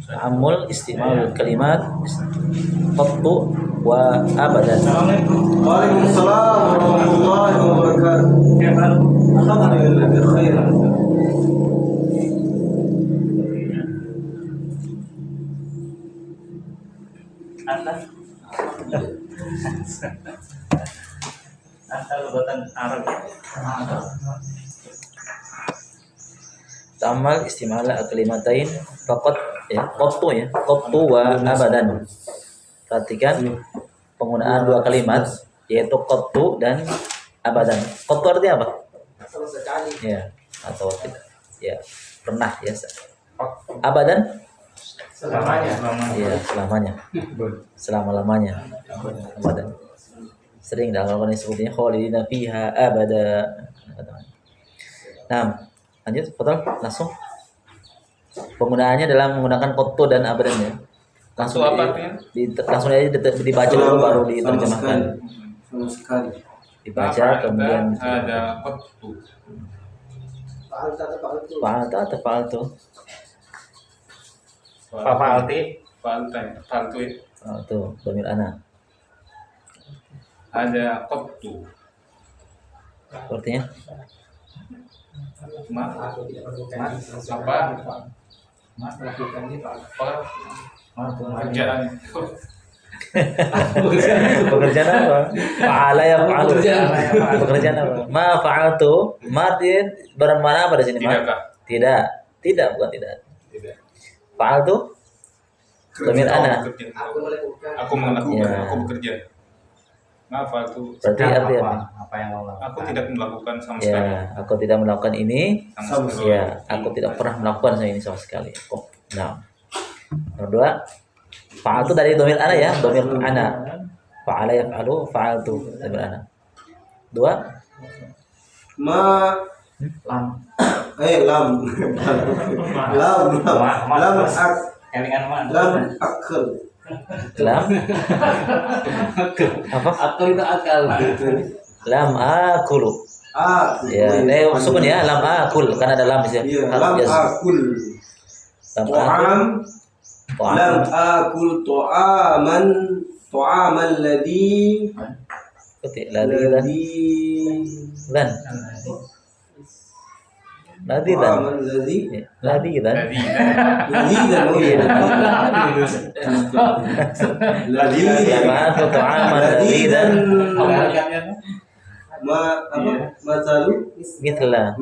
ta'ammul istimal kalimat qattu wa abadan. Waalaikumsalam warahmatullahi wabarakatuh. Alhamdulillah bikhair. Ta'ammal istimal kalimatain faqat ya, qattu wa abadan. Perhatikan penggunaan dua kalimat yaitu qattu dan abadan. Qattu artinya apa? Sama sekali. Ya, atau tidak. Ya, pernah ya. Abadan? Selamanya. Iya, selamanya. Selama-lamanya. Abadan. Sering dalam Al-Qur'an disebutnya khalidina fiha abada. Nah, lanjut, betul? Langsung. Penggunaannya dalam menggunakan qattu dan abadan ya. Langsung langsung aja dibaca dulu baru diterjemahkan. Sama sekali. Dibaca kemudian ada qattu. fa'alta atau fa'altu? Fa'altu. Fa'altu, dhamir ana. Ada qattu. Artinya Pekerjaan. pekerjaan apa? Fa'ala ya fa'alu. Pekerjaan apa? Ma fa'altu. Ma bermana apa di sini? Ma? Tidakkah? Tidak. Tidak, bukan tidak. Tidak. Fa'altu dhamir ana. Aku melakukan. Ya. Aku bekerja. Maaf, itu Berarti arti apa? Apa yang lo lakukan? aku tidak melakukan sama sekali. Ya, aku tidak melakukan ini. Sama sekali. Ya, aku tidak pernah melakukan ini sama sekali. Nah, nomor dua, fa'altu dari dhamir ana ya, dhamir ana. Fa'ala yaf'alu, fa'altu dhamir ana. Dua, Ma Lam. lam ak Kelingan mana? lam akal. lam apa? Akal itu akal. Lam akulu. Ya, sukun ya, lam akul karena ada lam di sini. Iya, lam akul. Lam Ta'am. Lam akul ta'aman ladhi Ketik ladi dan ladi dan ta'aman ladhi ladi dan Jadi ladhi lam aku ta'aman ladi dan masalu mithla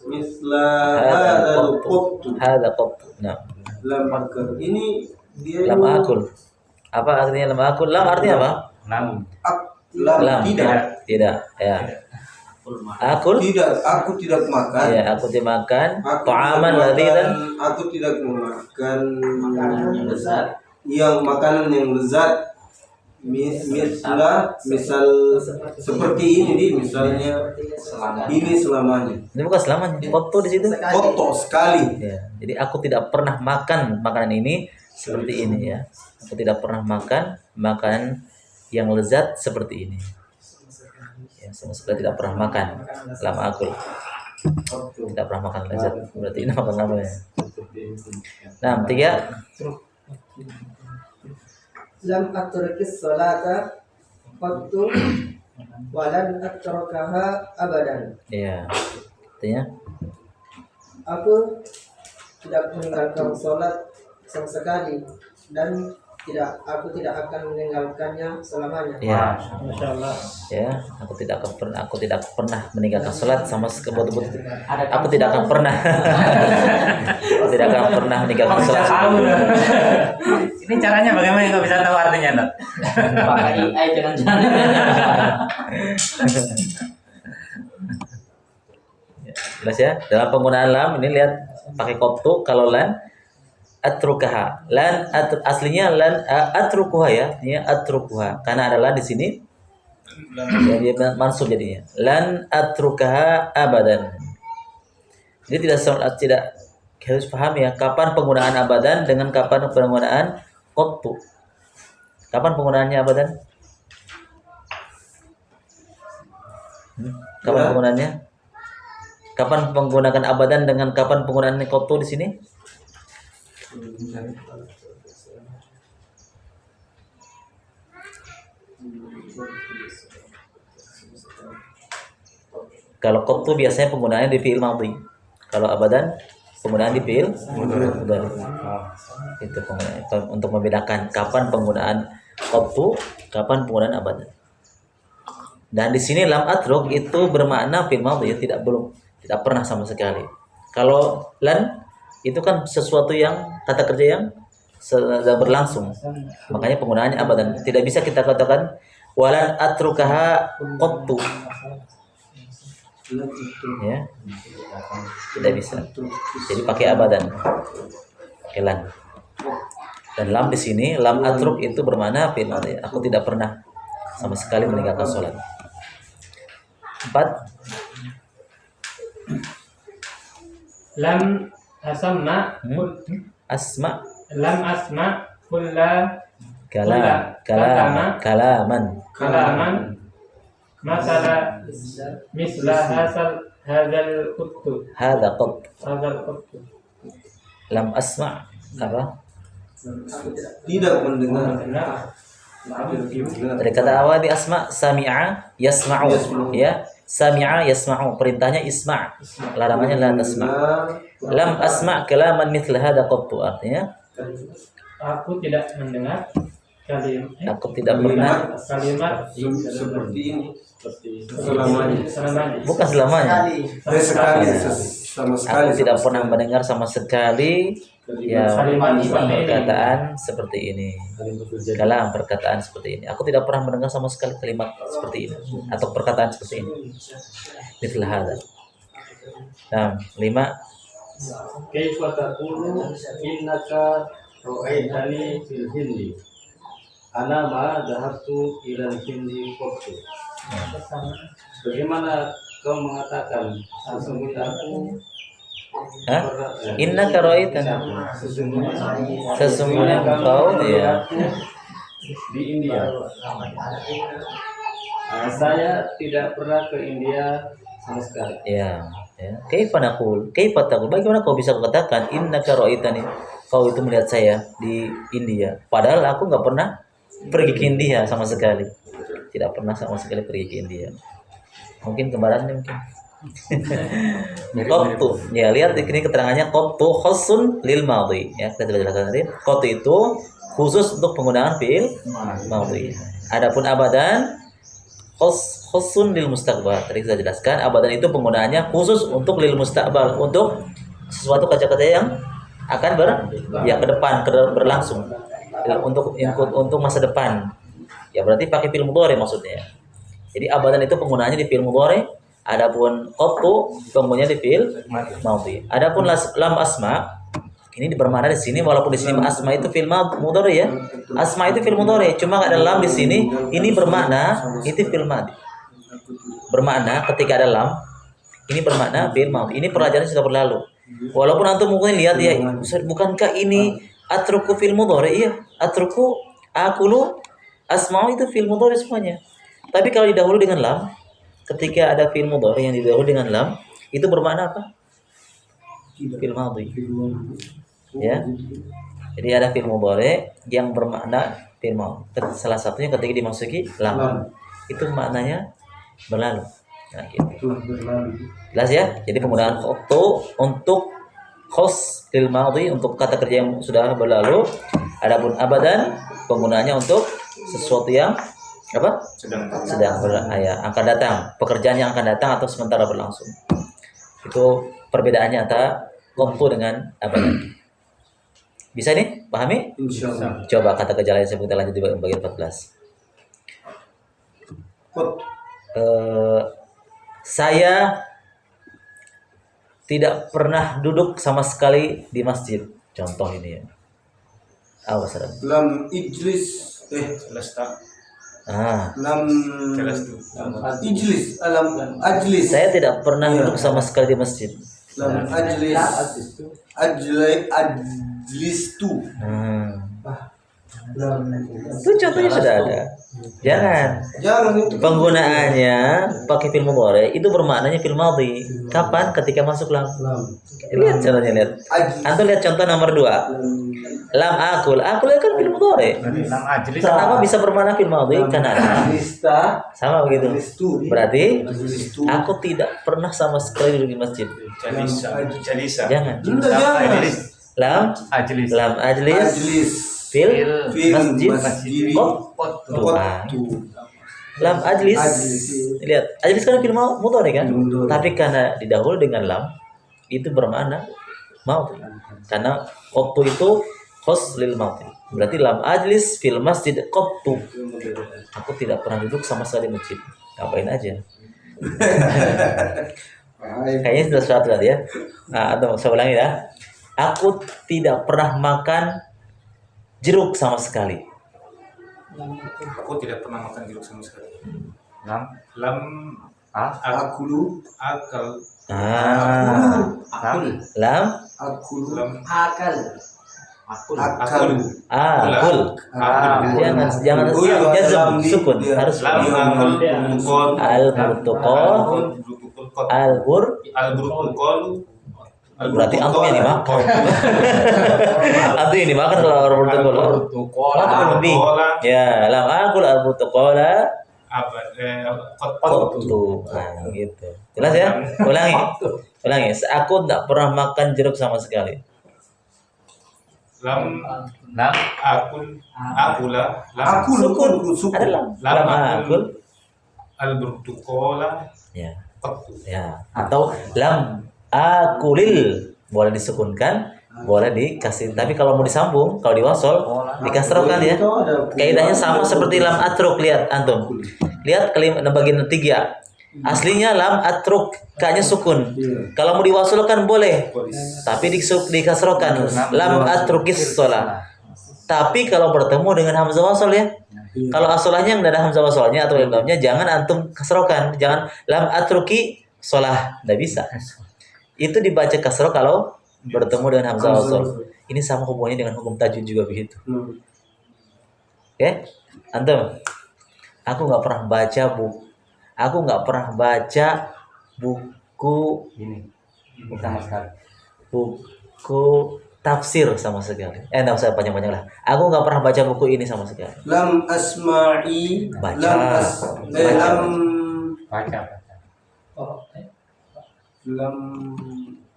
misla hadal qattu hada qat. Nah, lam akul ini dia lam akul. Apa artinya lam akul? Lam artinya apa? Lam. lam Tidak ya. Akul aku tidak makan. ya, aku tidak makan Aku ta'aman tidak ladi dan makan- aku tidak memakan makanan yang lezat. Misal seperti ini misalnya ini selamanya. ini bukan selamanya. Qattu di situ. Kotor sekali. Ya, jadi aku tidak pernah makan makanan ini seperti ini ya. Aku tidak pernah makan makanan yang lezat seperti ini. Ya, sama sekali tidak pernah makan. Lam akul. Tidak pernah makan lezat. Berarti ini makan apa ya? Nah, tiga. Lam atrukis salata qattu wa lan atrukaha abadan. Ya. Artinya Aku tidak meninggalkan salat sama sekali dan aku tidak akan meninggalkannya selamanya. ya. Masyaallah. Ya, aku tidak pernah meninggalkan salat sama sekali. Aku tidak akan pernah. Aku tidak akan pernah meninggalkan salat. Ini caranya bagaimana nggak bisa tahu artinya, Dok? Pakai AI jangan-jangan. Jelas ya? Dalam penggunaan lam ini lihat pakai qattu. Kalau lan atrukaha. Aslinya lan atrukuha ya. Ini atrukuha karena ada lan di sini. Ya, dia mansub jadinya. Lan atrukaha abadan. Jadi tidak harus paham ya kapan penggunaan abadan dengan kapan penggunaan qattu. Kapan penggunaannya abadan? Kapan penggunaannya? Kapan menggunakan abadan dengan kapan penggunaan qattu di sini? Kalau qattu biasanya penggunaannya di fi'il madhi. Kalau abadan penggunaan di fi'il mudhari. Itu penggunaan untuk membedakan kapan penggunaan qattu, kapan penggunaan abadan. Dan di sini lam atruk itu bermakna fi'il madhi, tidak pernah sama sekali. Kalau lan itu kan sesuatu yang kata kerja yang sedang berlangsung. Makanya penggunaannya abadan. Tidak bisa kita katakan walan atrukaha qattu. Ya. Tidak bisa. Jadi pakai abadan. Pakai lan. Dan lam di sini lam atruk itu bermakna fi'il madhi. Aku tidak pernah sama sekali meninggalkan sholat. 4. Lam asma Asma lam asma kulla kalaman kalaman masala misla hadzal quttu hadza qat lam asma apa Tidak mendengar. dari kata awal di asma sami'a yasma'u ya sami'a yasma'u perintahnya isma' larangannya la tasma' lam asma' kalaman mithla hadza qattu artinya aku tidak mendengar aku tidak pernah kalimat Seperti ini. Selamanya. selamanya. bukan selamanya Sekali. Sama sekali. aku tidak pernah mendengar sama sekali ya Kalimat seperti ini. perkataan seperti ini dalam perkataan seperti ini aku tidak pernah mendengar sama sekali kalimat seperti ini atau perkataan seperti ini mithla hadza. Nah 5 Kaifa taqulu innaka ra'aitani fil hindi ana ma dhahabtu ila hindi qattu. Bagaimana kau mengatakan sesungguhnya aku Hah? Inna karoitan sesungguhnya engkau ya di India. Saya tidak pernah ke India sama sekali. ya kaifa taqul bagaimana kau bisa katakan inna karoitani kau itu melihat saya di India padahal aku nggak pernah pergi ke India sama sekali tidak pernah sama sekali pergi ke India mungkin kembarannya mungkin qattu ya lihat ini keterangannya qattu khusun lil madhi ya kita jelaskan tadi qattu itu khusus untuk penggunaan fi'il madhi adapun abadan khusun lil mustaqbal tadi saya jelaskan abadan itu penggunaannya khusus untuk lil mustaqbal untuk sesuatu kata-kata yang akan ke depan berlangsung untuk masa depan ya berarti pakai fi'il mudhari maksudnya jadi abadan itu penggunaannya di fi'il mudhari adapun qattu penggunaannya di fi'il madhi adapun lam asma ini bermakna di sini walaupun di sini asma itu fi'il mudhari ya asma itu fi'il mudhari cuma ada lam di sini ini bermakna itu fi'il madhi bermakna ketika ada lam ini bermakna fi'il madhi ini pelajaran sudah berlalu walaupun antum mungkin lihat ya Ustaz, bukankah ini atruku fi'il mudhari iya atruku akulu asma'u itu fi'il mudhari semuanya tapi kalau didahului dengan lam ketika ada fi'il mudhari yang didahului dengan lam itu bermakna apa fi'il madhi ya jadi ada fi'il mudhari yang bermakna fi'il madhi salah satunya ketika dimasuki lam itu maknanya berlalu nah gitu jelas ya jadi penggunaan qattu untuk khos lil madhi untuk kata kerja yang sudah berlalu adapun abadan penggunaannya untuk sesuatu yang apa sedang akan datang pekerjaan yang akan datang atau sementara berlangsung itu perbedaannya antara qattu dengan abadan bisa nih pahami Insyaallah. coba kata kerja lain kita lanjut di bagian 14 saya tidak pernah duduk sama sekali di masjid. Contoh ini ya. Awas Ram. Lam ijlis Celesta. lam Jelas tuh. ijlis lam ajlis Saya tidak pernah duduk sama sekali di masjid. lam ajlis tu Itu contohnya sudah ada. Jangan. Jangan itu. Penggunaannya pakai fil mudhari itu bermaknanya fil madhi. Kapan? Ketika masuk lam. Lihat contohnya, lihat. Antum lihat contoh nomor 2. Lam akul. Akul kan fil mudhari. Lam ajlis. Kenapa bisa bermakna fil madhi? Karena Lista. sama begitu. Listu. Berarti Listu. aku tidak pernah sama sekali duduk di masjid. Jalisa. Jangan. Jangan. Lam Ajlis. lam ajlis Ajlis. fil Fil masjid masjid. doa. Qattu. Lam ajlis. Ajlis. Lihat, ajlis kan fil mudhari kan? Fil mudhari. Tapi karena didahului dengan lam itu bermakna maut. Karena waktu itu khos lil maut. Berarti lam ajlis fil masjid qattu. Aku tidak pernah duduk sama sekali di masjid. Ngapain aja? Kayaknya sudah sesuatu tadi ya. Nah, atau saya ulangi ya. Aku tidak pernah makan jeruk sama sekali. Aku tidak pernah makan jeruk sama sekali. Lam. Lam Akulu. akal. Akul. Lam Akulu. Lam Akal. akul. Akal. akul. Jangan Oh, iya, jazm lam di- sukun dia. harus Lam akul protokol. al protokol al bur Al protokol. berarti antum yang dimakan. Antum yang dimakan kalau al protokol. Antum lebih. Ya, lam akul al protokol qattu. Nah, gitu. Jelas ya? Ulangi. Aku tidak pernah makan jeruk sama sekali. Lam Lam. akula. Lam Akul. Sukun. Sukun. Ada lam. Lam Lam akul. al protokol. Ya. Qattu. Ya. Atau lam akulil boleh disukunkan, boleh dikasih. Tapi kalau mau disambung, kalau diwasol dikasrokan ya. Itu ada Kaidahnya sama seperti lam atruk. Lihat antum. Lihat kalimat bagian 3. Aslinya lam atruk, kaknya sukun. Kalau mau diwasolkan boleh, tapi dikasrokan. Lam atrukis sholat. Tapi kalau bertemu dengan hamzah wasol ya. Kalau asolahnya nggak ada hamzah wasolnya atau lamnya, jangan antum kasrokan. Jangan lam atruki sholah, nggak bisa. Itu dibaca kasroh kalau bertemu dengan hamzah wasol. Ini sama hubungannya dengan hukum tajwid juga begitu. Oke, antum. Aku nggak pernah baca buku Ini. Sama sekali. buku tafsir sama sekali. Nggak usah panjang-panjang lah. Aku nggak pernah baca buku ini sama sekali. Lam asma'i. Baca. Lam Baca. lam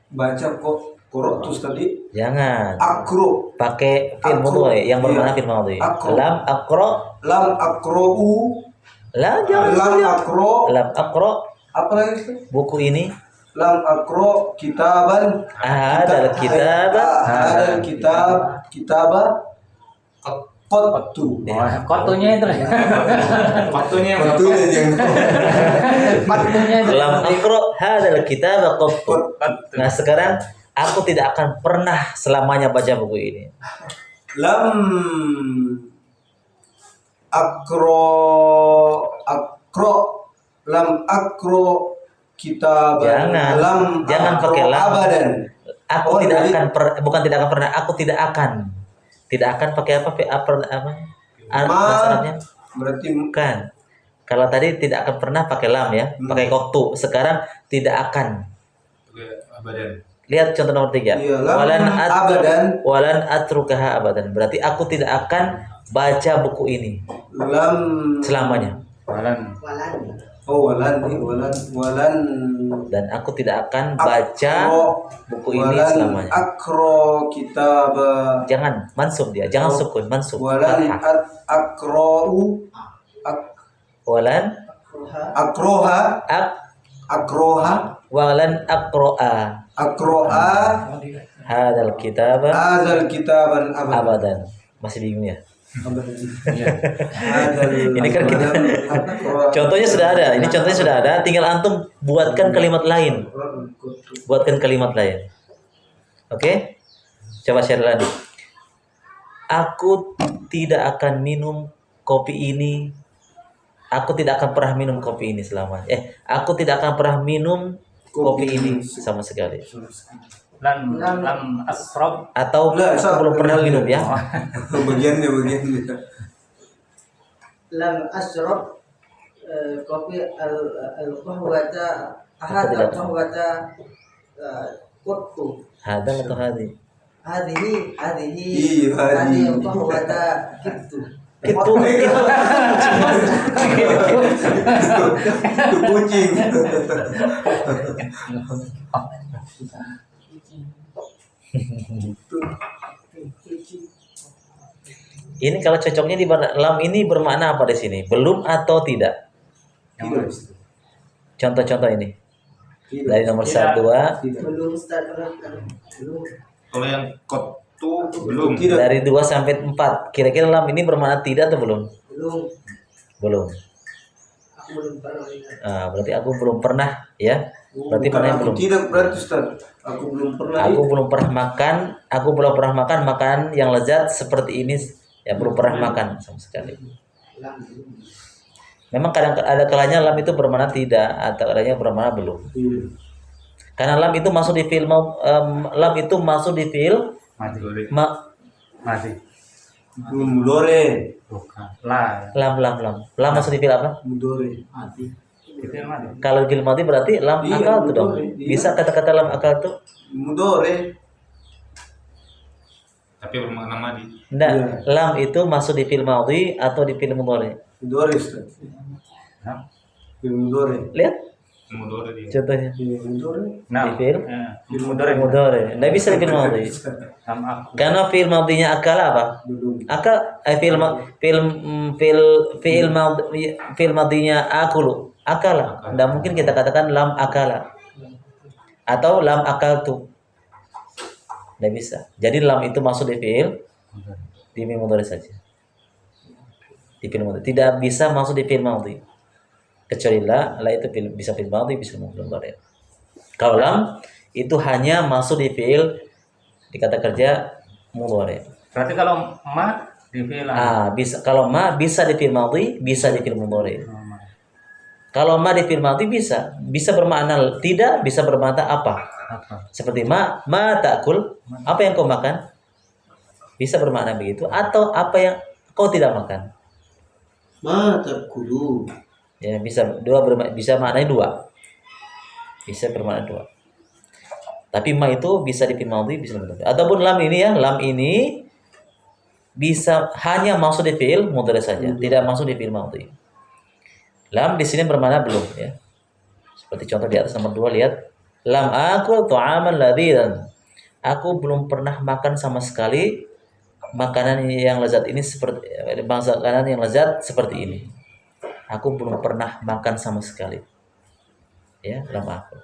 baca kok korotus tadi. Jangan. Akro. Pakai fil Akro. mudhari yang bermakna Iya. fil mudhari. Akro. Lam akro. Lam akro'u. Jangan. Lam akro. Lam akro Apa lagi itu? buku ini. Lam akro kitaban. Hadal kitab. Hadal kitaba. Qattu. Kotunya itu. Waktunya yang Qattunya yang Kotunya itu. Lam akro hadal kitab qattu. Nah sekarang aku tidak akan pernah selamanya baca buku ini. lam lam akro kitaban. Jangan pakai lam. Abadan. Aku Oh, tidak jadi- akan bukan tidak akan pernah. Aku tidak akan pakai apa? Bahasa Arabnya Berarti bukan. Kalau tadi tidak akan pernah pakai lam ya, pakai koktu. Sekarang tidak akan. badan. Lihat contoh nomor 3. Iya, lam abadan. Walan atrukaha abadan. Berarti aku tidak akan baca buku ini lam selamanya. Walan. walan Dan aku tidak akan baca buku ini walan selamanya. akro kitab Jangan mansub dia, jangan sukun, mansub. walan Fathah. akrou Walan akroha walan akroa hadal kitab azal kitaban abadan. Masih bingung ya? Hadal Ini kan kita akro- contohnya sudah ada. Ini contohnya sudah ada. Tinggal antum buatkan kalimat lain. Buatkan kalimat lain. Oke? Coba share lagi. Aku tidak akan minum kopi ini. Aku tidak akan pernah minum kopi ini selamanya. Aku tidak akan pernah minum kopi ini sama sekali. lam asrob. atau Enggak, aku belum pernah minum ya. Bagiannya. lam ashrab kopi al qahwata ahad Tidak. al qahwata quttu Hadal atau hadi? hadhihi Iya, hadhihi hadi. al qahwata kittu Itu Itu kucing. ini kalau cocoknya di lam ini bermakna apa di sini? Belum atau tidak? Tidak. Contoh-contoh ini. Tidak. Dari nomor Tidak. 1, 2, belum start belum Kalau yang kotu belum. Tidak. dari 2 sampai 4. Kira-kira lam ini bermakna tidak atau belum? belum Belum. aku belum pernah lihat. Berarti aku belum pernah ya. Berarti Bukan mana yang aku belum? tidak berarti Ustaz. Aku belum pernah. Aku belum pernah makan makanan yang lezat seperti ini. Ya belum pernah makan sama sekali. Lam. Memang kadang ada kalanya lam itu bermakna tidak atau adanya bermakna belum. Iya. Karena lam itu masuk di fi'il lam itu masuk di fi'il Mati. Mati. Mudore. Bukan. La. lam. Lam masuk di fi'il apa? Mudore. Itu yang mati. Kalau fi'il madhi berarti lam Iya, akal tuh dong. iya. Bisa kata-kata lam akal tuh? Mudore. Tapi bermakna madi. Enggak, Iya. lam itu masuk di fi'il madhi atau di fi'il mudhari. Mudore Ustaz. Hah? Mudore. Lihat Mudore dia. contohnya. Iya, Mudore. Nah, Di fi'il mudore. mudhari. Enggak bisa di fi'il madhi. Lam aku. Karena fi'il madhinya akal apa? Belum. Akal fi'il madhinya akulu. Akala. Enggak mungkin kita katakan lam akala. Atau lam akaltu. Enggak bisa. Jadi lam itu masuk di fi'il di fi'il mudhari saja. Di fi'il mudhari. Tidak bisa masuk di fi'il madhi. Kecuali la itu bisa fi'il madhi, bisa mudhari. Kalau lam itu hanya masuk di fi'il di kata kerja mudhari. Berarti kalau ma di fi'il Bisa kalau ma bisa di fi'il madhi, bisa di fi'il mudhari. Kalau ma di fi'il madhi bisa bermakna tidak, bisa bermakna apa? apa? Seperti ma ta'kul, apa yang kau makan? Bisa bermakna begitu atau apa yang kau tidak makan? Ma takulu. Ya, bisa bisa maknanya 2. Bisa bermakna 2. Tapi ma itu bisa di fi'il madhi, bisa di mudhari. Ataupun lam ini ya, lam ini bisa hanya masuk di fi'il mudhari saja, tidak masuk di fi'il madhi. Lam di sini bermakna belum ya. Seperti contoh di atas nomor 2, lihat. Lam akul ta'aman ladzidan. Aku belum pernah makan sama sekali makanan yang lezat ini seperti makanan yang lezat seperti ini. Aku belum pernah makan sama sekali. Ya, lam akul.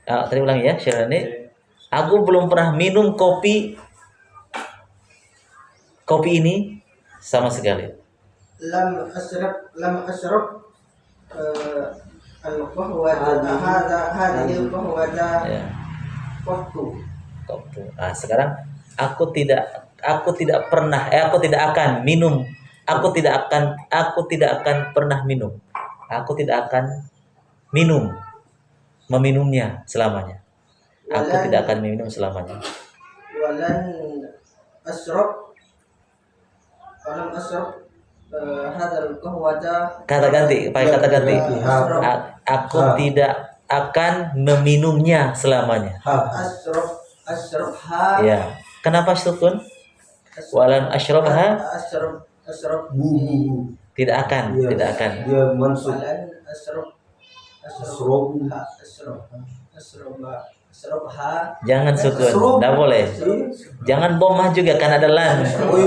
Tadi ulangi ya, Syirani. Aku belum pernah minum kopi ini sama sekali. lam ashrab al qahwata hadhihi al qahwata Ya. quttu Kopi. Sekarang aku tidak pernah aku tidak akan minum. Aku tidak akan pernah minum. Aku tidak akan meminumnya selamanya. Aku tidak akan minum selamanya. walan ashrab hadzal qahwata Kata ganti, pakai kata ganti. Aku tidak akan meminumnya selamanya. ashrabha Ya. Kenapa sukun? Walan ashrabha ashrab Bu. tidak akan, Iya. tidak akan. Dia mansub. walan ashrabha Jangan sukun, tidak boleh. Jangan bomah juga kan ada lam.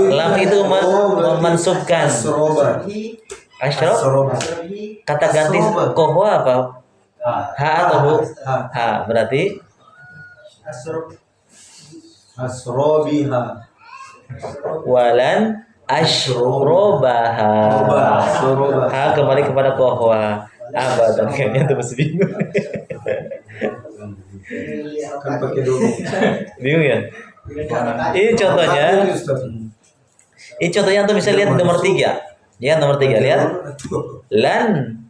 Lam itu memansubkan. Asroba. Ashrab Asroba. kata ganti kohwa apa? Ha atau hu? Ha. Ha berarti Asrobiha. walan ashrobaha. Asroba. Ha kembali kepada kohwa. Abadan kayaknya tuh masih bingung. Kan pakai dulu. Bingung ya? Ini contohnya. Ini contohnya tuh bisa lihat nomor 3. Ya, nomor 3 lihat. Lam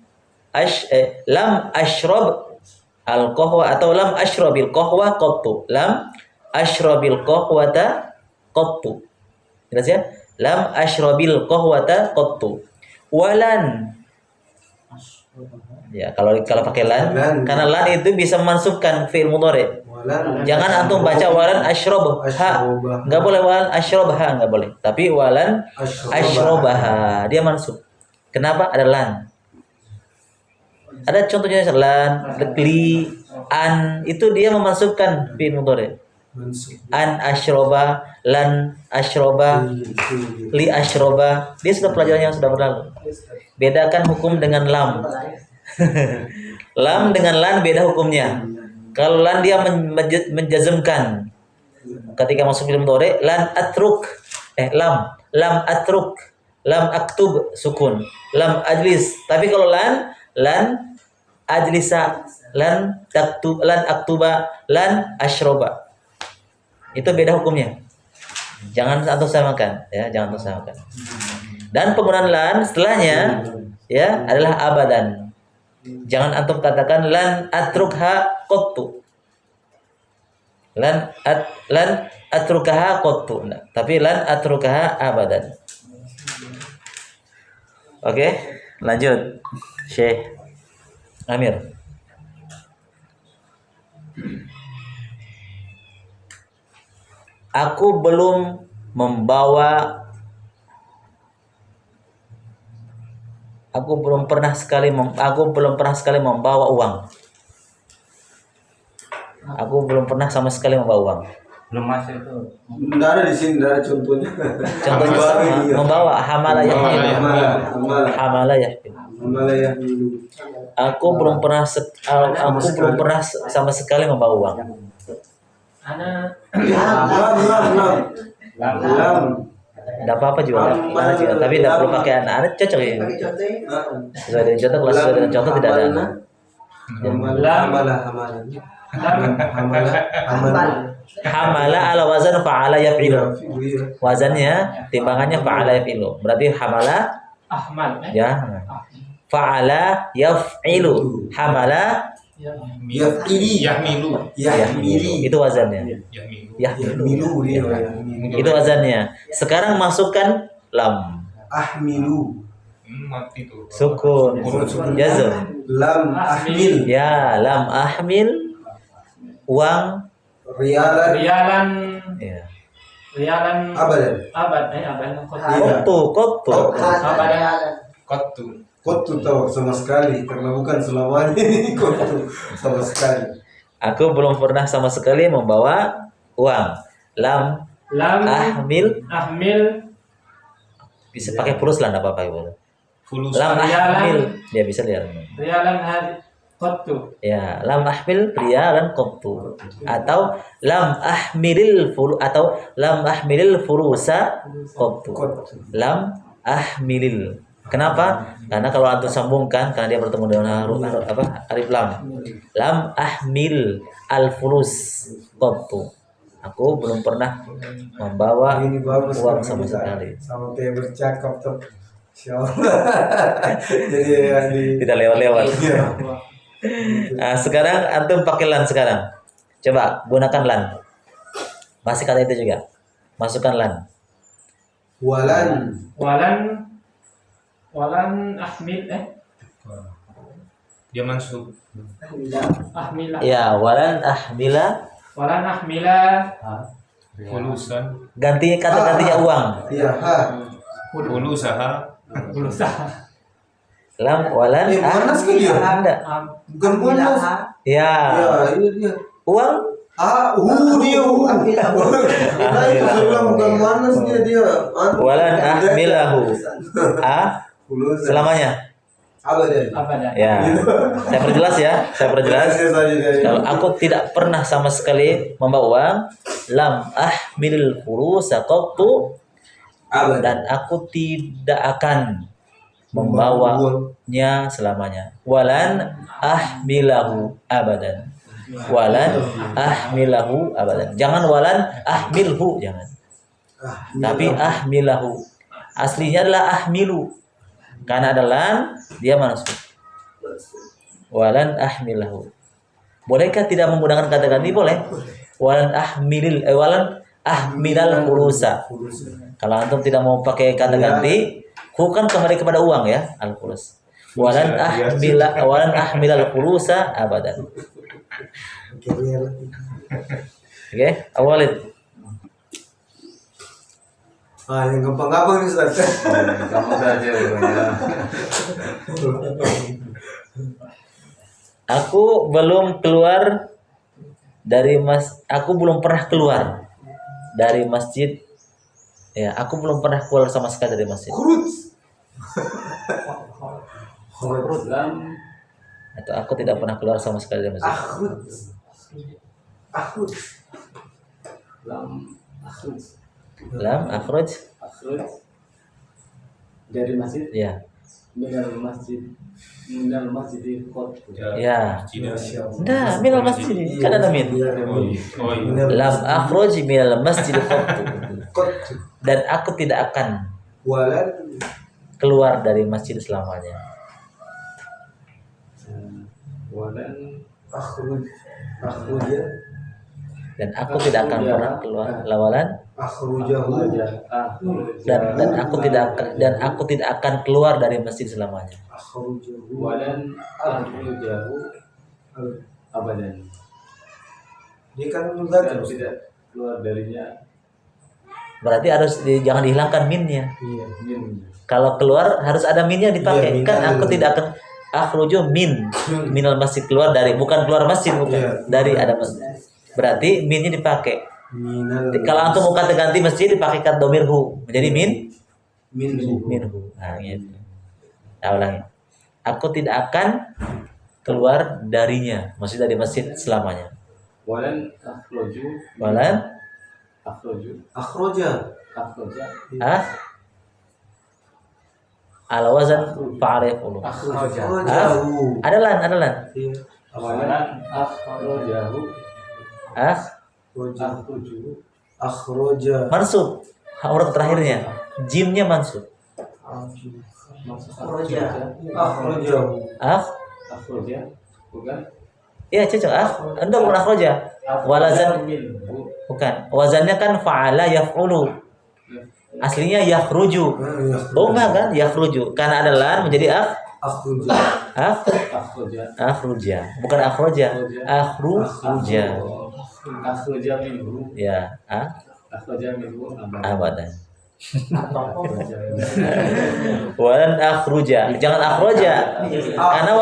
ashrab al-qahwa atau lam ashrabil qahwa qattu. Lam ashrabil qahwata qattu. Jelas ya? Lam ashrabil qahwata qattu. Walan. Ya, kalau pakai lan, karena lan itu bisa memansubkan fi'il mudhari. Walan. Jangan antum baca walan ashrabha. Enggak boleh walan ashrabha, enggak boleh. Tapi walan ashrabaha, dia mansub. Kenapa? Ada lan. Ada contohnya lan, li, an, itu dia memansubkan fi'il mudhari. Mansub. An ashraba, lan ashraba, li ashraba. Dia sudah pelajaran yang sudah berlalu. Bedakan hukum dengan lam. Lam dengan lan beda hukumnya. Kalau lan dia menjazmkan ketika masuk fi'il mudhari, lan atruk, lam atruk, lam aktub sukun, lam ajlis. Tapi kalau lan ajlisa, lan taktub, lan aktuba, lan ashroba. Itu beda hukumnya. Jangan antum samakan, ya, jangan antum samakan. Dan penggunaan lan setelahnya ya adalah abadan. Jangan antum katakan lan atrukha qattu. Lan atrukaha qattu. Nah, tapi lan atrukaha abadan. Oke, lanjut. Syekh Amir. Aku belum pernah sekali membawa uang. Aku belum pernah sama sekali membawa uang. Belum masuk itu. Nggak ada di sini, nggak ada contohnya. Contohnya membawa hamala yahmil. Hamala yahmil. Aku belum pernah sama sekali membawa uang. Ana Lam. Tidak apa-apa juga, tapi tidak perlu pakai anak cocok ya. Pakai contoh ya. Sesuai dengan contoh, kalau sesuai dengan contoh tidak ada anak. Hamala. Hamala ala wazan fa'ala yaf'ilu. Wazannya, timbangannya fa'ala yaf'ilu. Berarti hamala Ahmad. ya. Fa'ala yaf'ilu. Hamala Yahmilu. itu wazannya. Yahmilu. Itu wazannya. Sekarang masukkan lam. Ahmilu. Mati tuh. Sukun. Jazm. Lam ahmil. Ya, lam ahmil uang. Rialan Ya. Abadan. abad. Kotu. Kotu tahu sama sekali karena bukan selamanya ini kotu sama sekali. Aku belum pernah sama sekali membawa uang. Lam ahmil bisa pakai plus lah, enggak apa-apa ibu. Fulus. Lam ahmil dia bisa lihat. rialan qattu. Ya, lam ahmil rialan qattu atau lam ahmilil furusa qattu. Lam ahmilil. Kenapa? Karena kalau antum sambungkan, karena dia bertemu dengan alif lam. Lam ahmil al fulus qattu. Aku belum pernah membawa Ini bagus uang kalau sama kita sekali. sama kayak bercakap tuh. Insyaallah. Jadi Tidak lewat-lewat. Iya. Nah, sekarang antum pakai lan sekarang. Coba gunakan lan. Masih kata itu juga. Masukkan lan. Walan ahmil Dia mansub. ahmila. Ya, walan ahmila. Walan ahmila Fulusan. Gantinya uang. Iya, ha. Fulusaha. berusaha. Lam walan Monas kan dia? Enggak. Bukan bonus. Ya. Ya, ini dia. Uang. Dia. Nah, itu saya bilang bukan manas dia. Walan ahmilahu. Fulus. Selamanya. Abadan. Abadan. Ya. Saya perjelas ya. Kalau aku tidak pernah sama sekali membawa uang, lam ahmilil furusa qattu, dan aku tidak akan membawanya selamanya. Walan ahmilahu abadan. Jangan walan ahmilhu, jangan. Tapi ahmilahu. Aslinya adalah ahmilu. Karena ada lan, dia masuk. Walan ahmilahu. Bolehkah tidak menggunakan kata ganti? Boleh. Walan ahmilal fulusa. Kalau antum tidak mau pakai kata ganti, hu kan kembali kepada uang ya, al fulus. Walan ahmilal fulusa abadan. Oke, awalid. Yang gampang-gampang nih Ustaz. Kamu saja ya. Aku belum keluar dari aku belum pernah keluar dari masjid. Ya, aku belum pernah keluar sama sekali dari masjid. Lam Atau aku tidak pernah keluar sama sekali dari masjid. lam akhruj Lam akhruj. dari masjid Ya. minal masjid kot. Ya. Tidak. Nah, minal masjid. Kan ada min. Oh iya. Lam akhruj minal masjid qattu. Dan aku tidak akan keluar dari masjid selamanya. Walan Dan aku tidak akan pernah keluar lawalan dan aku tidak akan keluar dari masjid selamanya. walan akhrujahu abadan. Dia kan Dan tidak keluar darinya. Berarti jangan dihilangkan minnya. Min. Kalau keluar harus ada minnya dipakai. Iya, min Kan ada. aku tidak akan akhruju minal masjid, keluar dari, bukan keluar masjid, bukan. Iya. Dari ada masjid. Berarti minnya dipakai. minal Kalau antum mau kata ganti masjid dipakai kata domirhu menjadi minhu. Nah, gitu. Nah, ulangi. Aku tidak akan keluar darinya, maksud dari masjid selamanya. Walan akhruju Walan akhroja ah ala wazan fa'arifulu. akhrojahu Ada lan. walan akhrujahu Ah, akhroja mansub. Huruf terakhirnya jimnya mansub. akhrojahu akhruja bukan Iya, cocok. Anda bukan akhroja. Walazan bukan. Wazannya kan fa'ala yaf'ulu. Aslinya yakhruju. Dhamma kan yakhruju. Karena ada lan menjadi akhroja akhruja. Bukan akhroja. Akhruja. akhruja minhu Ya, akhruja minhu abadan. Walan akhruja. Jangan akhroja. Karena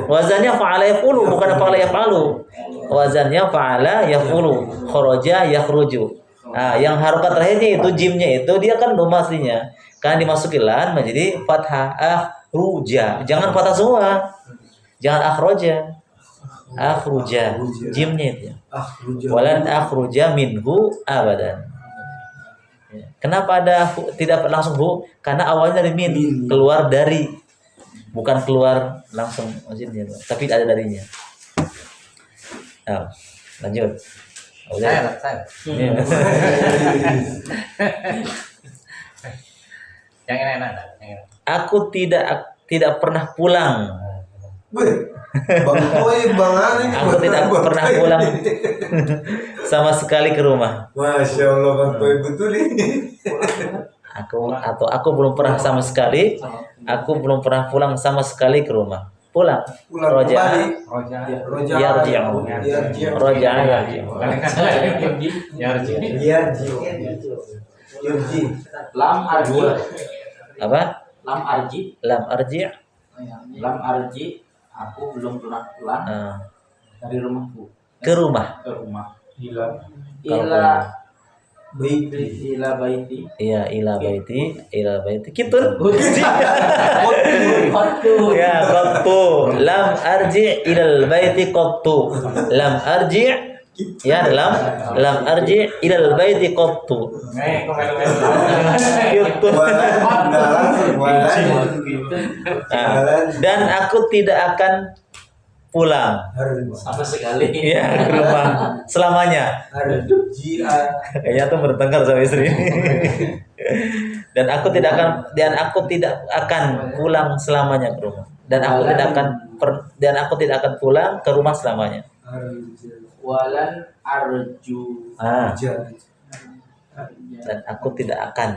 wazannya fa'ala yaf'ulu bukan fa'ala yaf'alu. Wazannya fa'ala yaf'ulu. Kharaja yakhruju. Nah, yang harokat terakhirnya itu jimnya itu dia kan dhamma aslinya. Karena dimasuki lan menjadi fathah akhruja. Jangan fathah semua. Jangan akhroja. Akhruja. Jimnya itu. Walan akhruja minhu abadan. Kenapa ada tidak langsung hu? Karena awalnya dari min, keluar dari, bukan keluar langsung maksudnya, tapi ada darinya. Nah, lanjut. Saya. Iya. Yang enak. Aku tidak pernah pulang. Bang Ani. Aku tidak pernah pulang sama sekali ke rumah. Masya Allah Bang Toy betul ini. Aku belum pernah sama sekali. Aku belum pernah pulang sama sekali ke rumah. Pulang. Roja. Yarji'u. Lam arji. Apa? Lam arji. Lam arji. Aku belum pernah pulang dari rumahku. Ke rumah. Ila baiti. Iya, ila baiti. Gitu. Ya, qattu. Lam arji ilal baiti qattu. Lam arji ilal baiti qattu. Gitu. Dan aku tidak akan pulang Sama sekali. ya ke rumah selamanya. Kayaknya tuh bertengkar sama istri. Dan aku tidak akan pulang selamanya ke rumah. dan aku tidak akan pulang ke rumah selamanya. Walan arju. Ah, dan aku tidak akan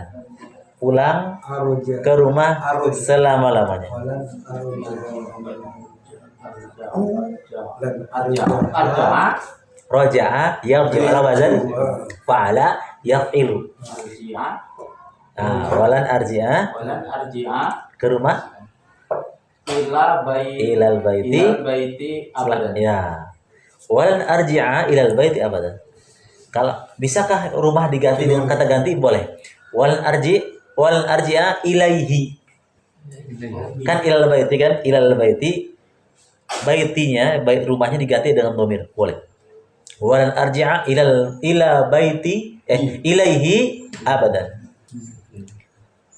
pulang ke rumah selama-lamanya. Arja'a. Roja'a yarji'u ala wazan fa'ala yaf'ilu. Arji'a. Walan arji'a Walan arji'a. ke rumah Ila baiti. ilal baiti. Ila baiti abadan. Ya. Walan arji'a ilal baiti abadan. Kalau bisakah rumah diganti dengan kata ganti? Boleh. Walan arji'a ilaihi. Kan ilal baiti kan? Ilal baiti. Baitinya, rumahnya diganti dengan dhamir. Boleh. Walan arji'a ila baiti ilaihi abadan.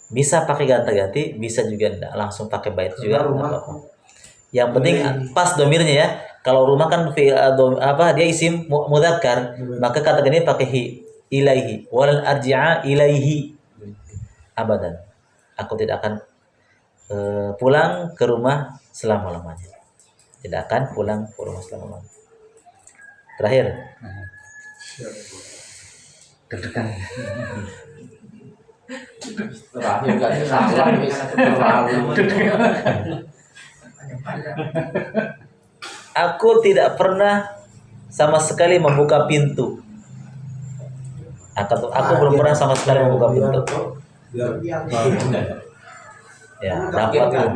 Bisa pakai ganti-ganti, bisa juga enggak langsung pakai bait juga. Yang penting pas domirnya ya. Kalau rumah kan dia isim mudzakkar, maka kata ganti pakai hi, ilaihi. Walan arji'a ilaihi abadan. Aku tidak akan pulang ke rumah selama-lamanya. Tidak akan pulang ke rumah selama-lamanya. Terakhir. Terakhir gak salah bisa terlalu. Aku tidak pernah sama sekali membuka pintu. Aku belum pernah sama sekali membuka pintu. Ya, dapat.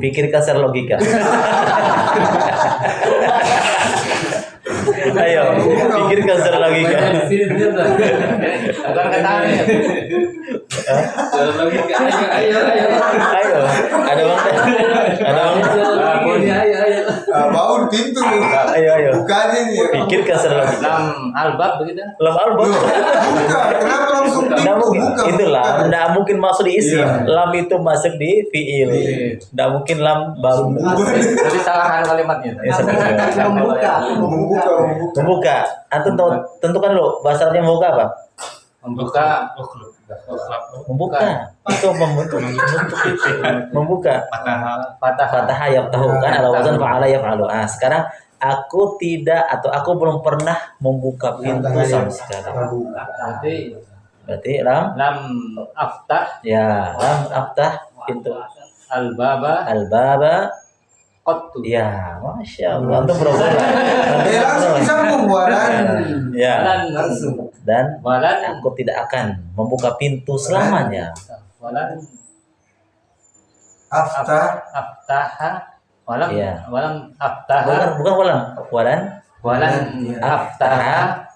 Pikirkan secara logika. Ayo, pikirkan secara logika. Agar katanya. Dalam logika. Ayo. Ayo, ada bang. Ayo. Bangun pintu. Ayo. Bukannya nih. Pikirkan secara logika. Lam albab begitu. Lam albab. Buka. Kenapa langsung Nggak pintu? mungkin, Buka. itulah, nggak mungkin masuk di isim. Iya. Lam itu masuk di fiil. Nggak mungkin lam baru. Jadi salahkan kalimatnya. Ya, Membuka. Membuka. Antum tahu, tentukan dulu bahasa Arabnya membuka apa? Membuka. Membuka. Itu membentuk. Membuka. Patah. Fatah yaftahu kan ala wazan fa'ala yaf'alu. Sekarang aku tidak atau aku belum pernah membuka pintu sama sekarang. Berarti lam aftah ya, lam aftah pintu. Albaba qattu. ya, masya Allah. Antum berapa? Langsung disambung walan. Ya. Langsung. Dan Walan aku tidak akan membuka pintu selamanya. Aftah. Walam Iya. walam aftaha Bukan walan walan aftaha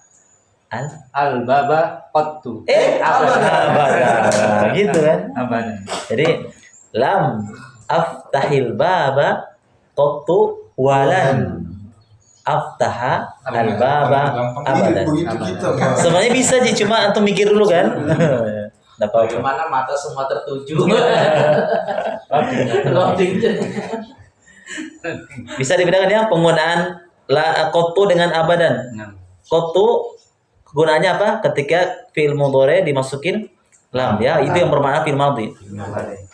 al-baba qattu. abada. Gitu kan. Abadan. Jadi lam aftahil baba qattu walan aftaha al baba abadan. Begitu kita. Bang. Sebenarnya bisa sih, cuma antum mikir dulu kan. Enggak apa-apa. Bagaimana mata semua tertuju. Loading. Bisa dibedakan ya penggunaan qattu dengan abadan. Qattu kegunaannya apa? Ketika fi'il mudhari dimasukin lam ya, itu yang bermakna fi'il madhi.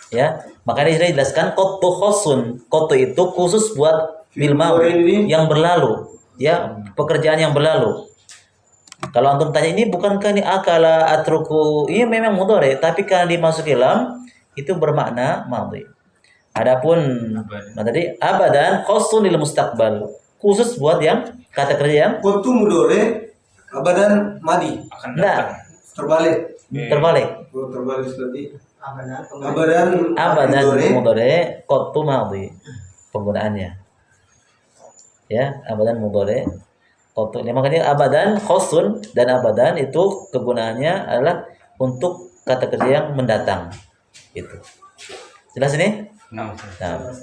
Ya, makanya di sini dijelaskan qattu khassun. Qattu itu khusus buat fi'il madhi yang berlalu, ya, pekerjaan yang berlalu. Kalau antum tanya ini bukankah ini akala atruku? Iya memang mudhari, tapi karena dimasuki lam itu bermakna madhi. Adapun tadi abadan khassun lil mustaqbal, khusus buat yang kata kerja yang Kuntu mudore abadan madi. nah, Terbalik. terbalik. Kalau terbalik berarti Abadan. Abadan mudore. mudhari qattu madhi penggunaannya. Ya, abadan mudhari qattu. Ya, makanya abadan khassun dan abadan itu kegunaannya adalah untuk kata kerja yang mendatang. Gitu. Jelas ini? Nah,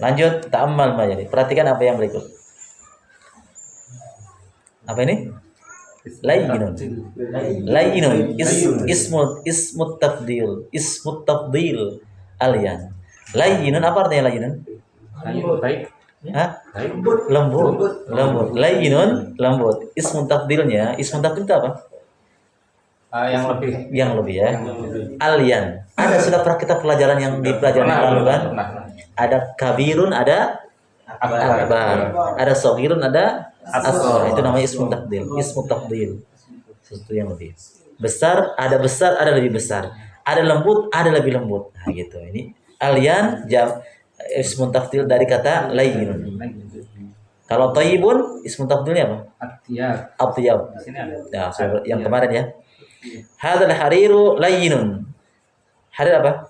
lanjut ta'ammal majali. Perhatikan apa yang berikut. Apa ini? Layyinun. Layyinun ismut tafdil alian. Layyinun apa artinya layyinun? Baik. Hah? Lembut. Layyinun lembut. Ismut tafdil itu apa? yang yang lebih lebih. ya. Alyan. Ada sudah pernah kita pelajaran yang di pelajaran yang lalu kan? Ada kabirun, ada akbar. Ada sogirun, ada asghar. Itu namanya ismu tafdil. Ismu tafdil. Sesuatu yang lebih besar, ada lebih besar. Ada lembut, ada lebih lembut. Nah, gitu. Ini alyan ismu tafdil dari kata layyinun. Kalau thayyibun ismu tafdilnya apa? Atyab. Di sini ada. Nah, yang kemarin ya. Hadzal hariru layyinun. Harir apa?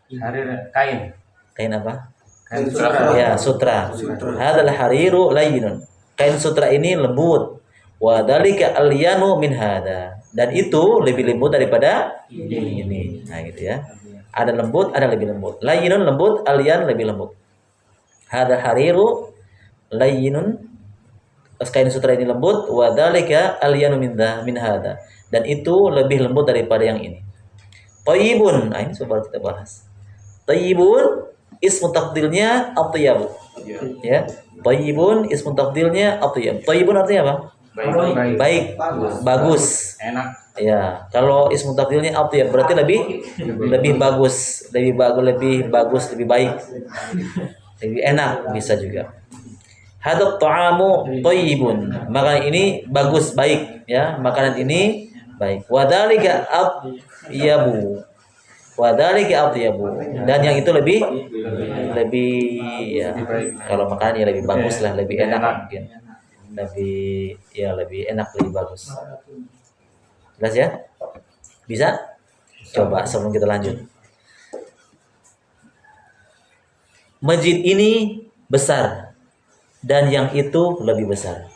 Harir kain. Kain apa? Kain Sutra. Ya, sutra. Hadzal hariru layyinun. Kain sutra ini lembut. Wa dzalika alyanu min hada. Dan itu lebih lembut daripada ini. Nah, gitu ya. Ada lembut, ada lebih lembut. Layyinun lembut, alyan lebih lembut. Hadzal hariru layyinun. Kain sutra ini lembut, wa dzalika alyanu min hada. Dan itu lebih lembut daripada yang ini. Thayyibun. Nah, ini coba kita bahas. Thayyibun ismu tafdilnya atyab. Ya. Thayyibun ismu tafdilnya atyab. Thayyibun artinya apa? Baik, bagus. Enak. Ya, kalau ismu tafdilnya atyab berarti lebih bagus, lebih bagus, lebih baik. Lebih enak bisa juga. Hadat ta'amu thayyibun. Makanan ini bagus, baik, ya. Makanan ini baik. Wa dzalika atyabu. Wadhalika atyabu. Dan yang itu lebih ya, kalau makannya lebih bagus lah, lebih enak mungkin. Lebih enak, lebih bagus. Jelas ya? Bisa? Coba sebelum kita lanjut. Masjid ini besar dan yang itu lebih besar.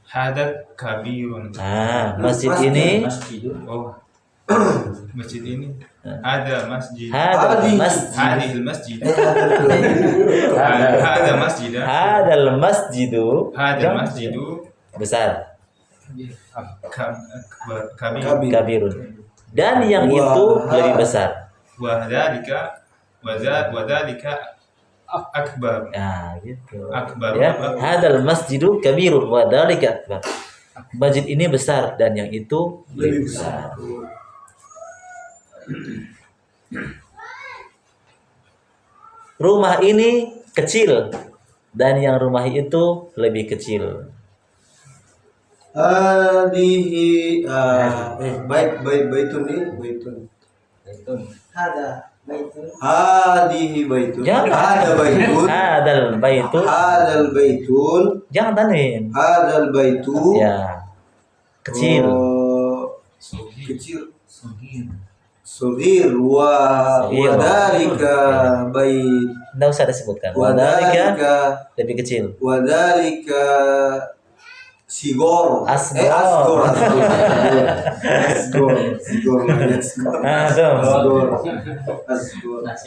Hadat kabirun. Nah, masjid ini Oh. Masjid ini ada masjid. Hadil masjid. Ada masjid. Hadal masjidu. Hadal masjidu Besar. kabir. Kabirun. Dan yang itu lebih besar. Wadhalika akbar. Nah, gitu. Akbar. Ya, hadal masjidu kabirun wa dzalika akbar. Masjid ini besar dan yang itu lebih besar. Rumah ini kecil dan yang rumah itu lebih kecil. baitun nih, baitun. Hada baitun. Hadihi baitun. Jangan. Hada baitun. Hadal baitu. Hadal baitun. Jangan tanwin. Hadal baitu. Ya. Kecil. Kecil. Sugir wadalika bait. Enggak usah disebutkan. Wadalika lebih kecil. Wadalika sigor. Asgor. Asgor. Ah, tuh. Asgor.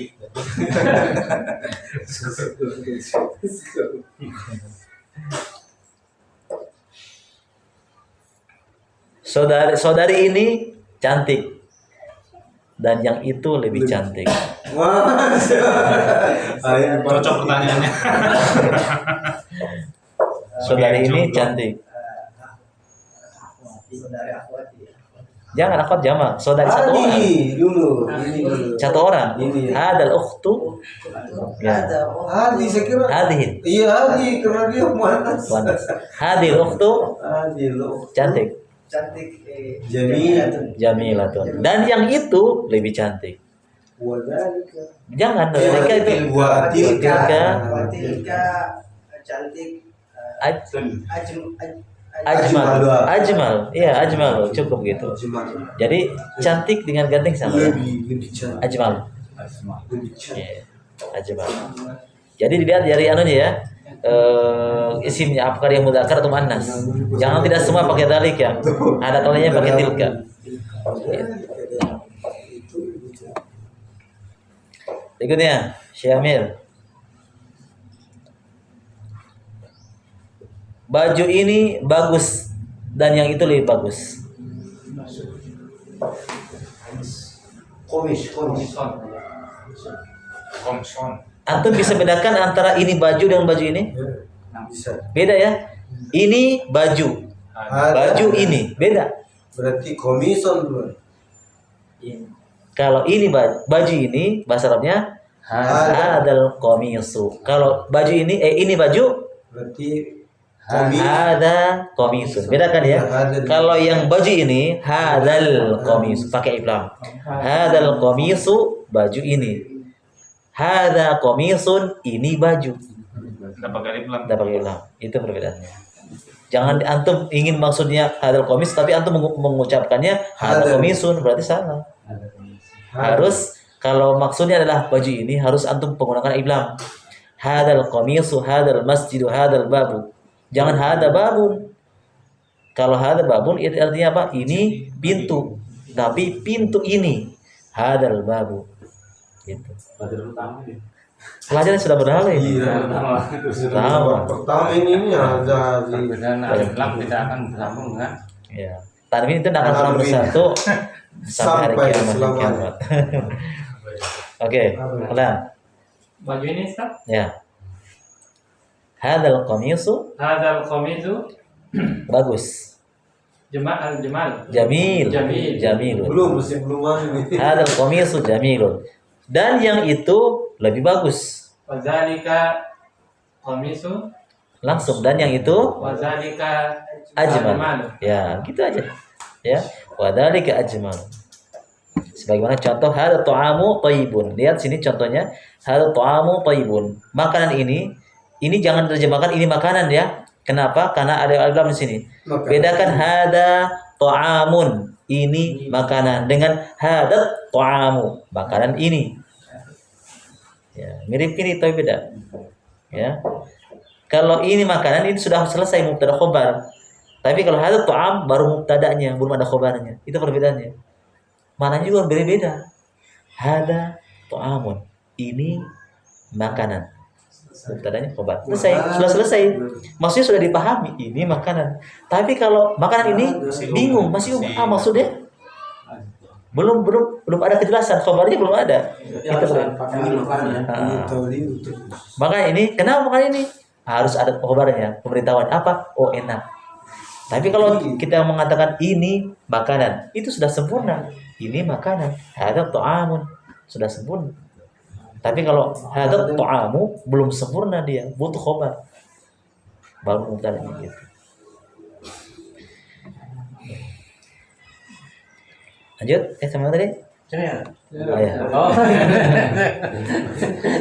Saudari ini cantik dan yang itu lebih cantik. Cocok pertanyaannya. Saudari ini cantik. Jangan akhwat jamak. Saudari satu orang. Ini dulu. Satu orang. Ini. Hadal ukhtu. Ya. Hadi saya kira. Hadihin. Iya Hadi karena dia muannas. Hadil ukhtu Hadi lo. cantik. Cantik. Jamilatun. Dan yang itu lebih cantik. Wadalika. Jangan mereka itu. Wadilka. Wadilka cantik. Ajmal. Iya, ajmal. Cukup gitu. Jadi cantik dengan ganteng sama ya. Lebih cantik. Ajmal. Lebih cantik. Iya, ajmal. Jadi dilihat dari anunya ya. Isimnya apakah dia mudzakkar atau muannas. Jangan tidak semua pakai dalik ya. Ada kalanya pakai tilka. Ya. Berikutnya, Syamil. Baju ini bagus dan yang itu lebih bagus. Komson. Antum bisa bedakan antara ini baju dengan baju ini? Bisa. Beda ya. Ini baju. Baju ini beda. Berarti komison dulu. Kalau ini baju ini bahasa Arabnya hadal qamisu. Kalau baju ini baju Berarti hada qamisun. Bedakan ya. Kalau yang baju ini hadal qamis pakai iblam. Hadal qamisu baju ini. Hada qamisun ini baju. Tidak pakai iblam. Tidak pakai iblam. Itu perbedaannya. Jangan antum ingin maksudnya hadal qamis tapi antum mengucapkannya hadal qamisun berarti salah. Harus kalau maksudnya adalah baju ini harus antum menggunakan iblam. Hadal qamisu, hadal masjidu, hadal babu. Jangan hada babun. Kalau hada babun itu artinya apa? Ini pintu. Tapi pintu ini hadal babu. Gitu. Pelajaran sudah berhala ini. iya. Sama. Pertama ini ada di Perbedaan alif lam tidak akan bersambung dengan Ya. Tanwin itu tidak akan pernah bersatu sampai hari kiamat. selamanya. Oke, ulang. Baju ini Ustaz. Ya. Hadal qamisu Hadal qamisu bagus. Jamal Jamil. Jamil. Jamilun. Masih belum ini. Hadal qamisu jamilun. Dan yang itu lebih bagus. Wazalika qamisu Langsung dan yang itu wazalika ajmal. Ya, gitu aja. Ya. Wadzalika ajmal. Sebagaimana contoh hada ta'amu thayyibun. Lihat sini contohnya hada ta'amu thayyibun. Makanan ini jangan diterjemahkan ini makanan ya. Kenapa? Karena ada alif lam di sini. Bedakan hada ta'amun ini makanan dengan hada ta'amu makanan ini. Ya, mirip-mirip tapi beda. Ya. Kalau ini makanan ini sudah selesai mubtada khobar. Tapi kalau hada ta'am baru mubtadanya, belum ada khobarnya. Itu perbedaannya. Maknanya juga berbeda. Hada ta'amun ini makanan. Mubtadanya khobar. Selesai, sudah selesai. Maksudnya sudah dipahami ini makanan. Tapi kalau makanan ini bingung, masih maksudnya belum ada kejelasan, khobarnya belum ada. Itu maka ini kenapa makan ini? Harus ada khobarnya, pemberitahuan apa? Oh, enak. Tapi kalau kita mengatakan ini makanan, itu sudah sempurna. Ini makanan, hadza ta'amun, sudah sempurna. Tapi kalau hadza ta'amu belum sempurna dia, butuh khobar. Baru mubtada'nya gitu. Lanjut, sama tadi? Oh, ya. Oh.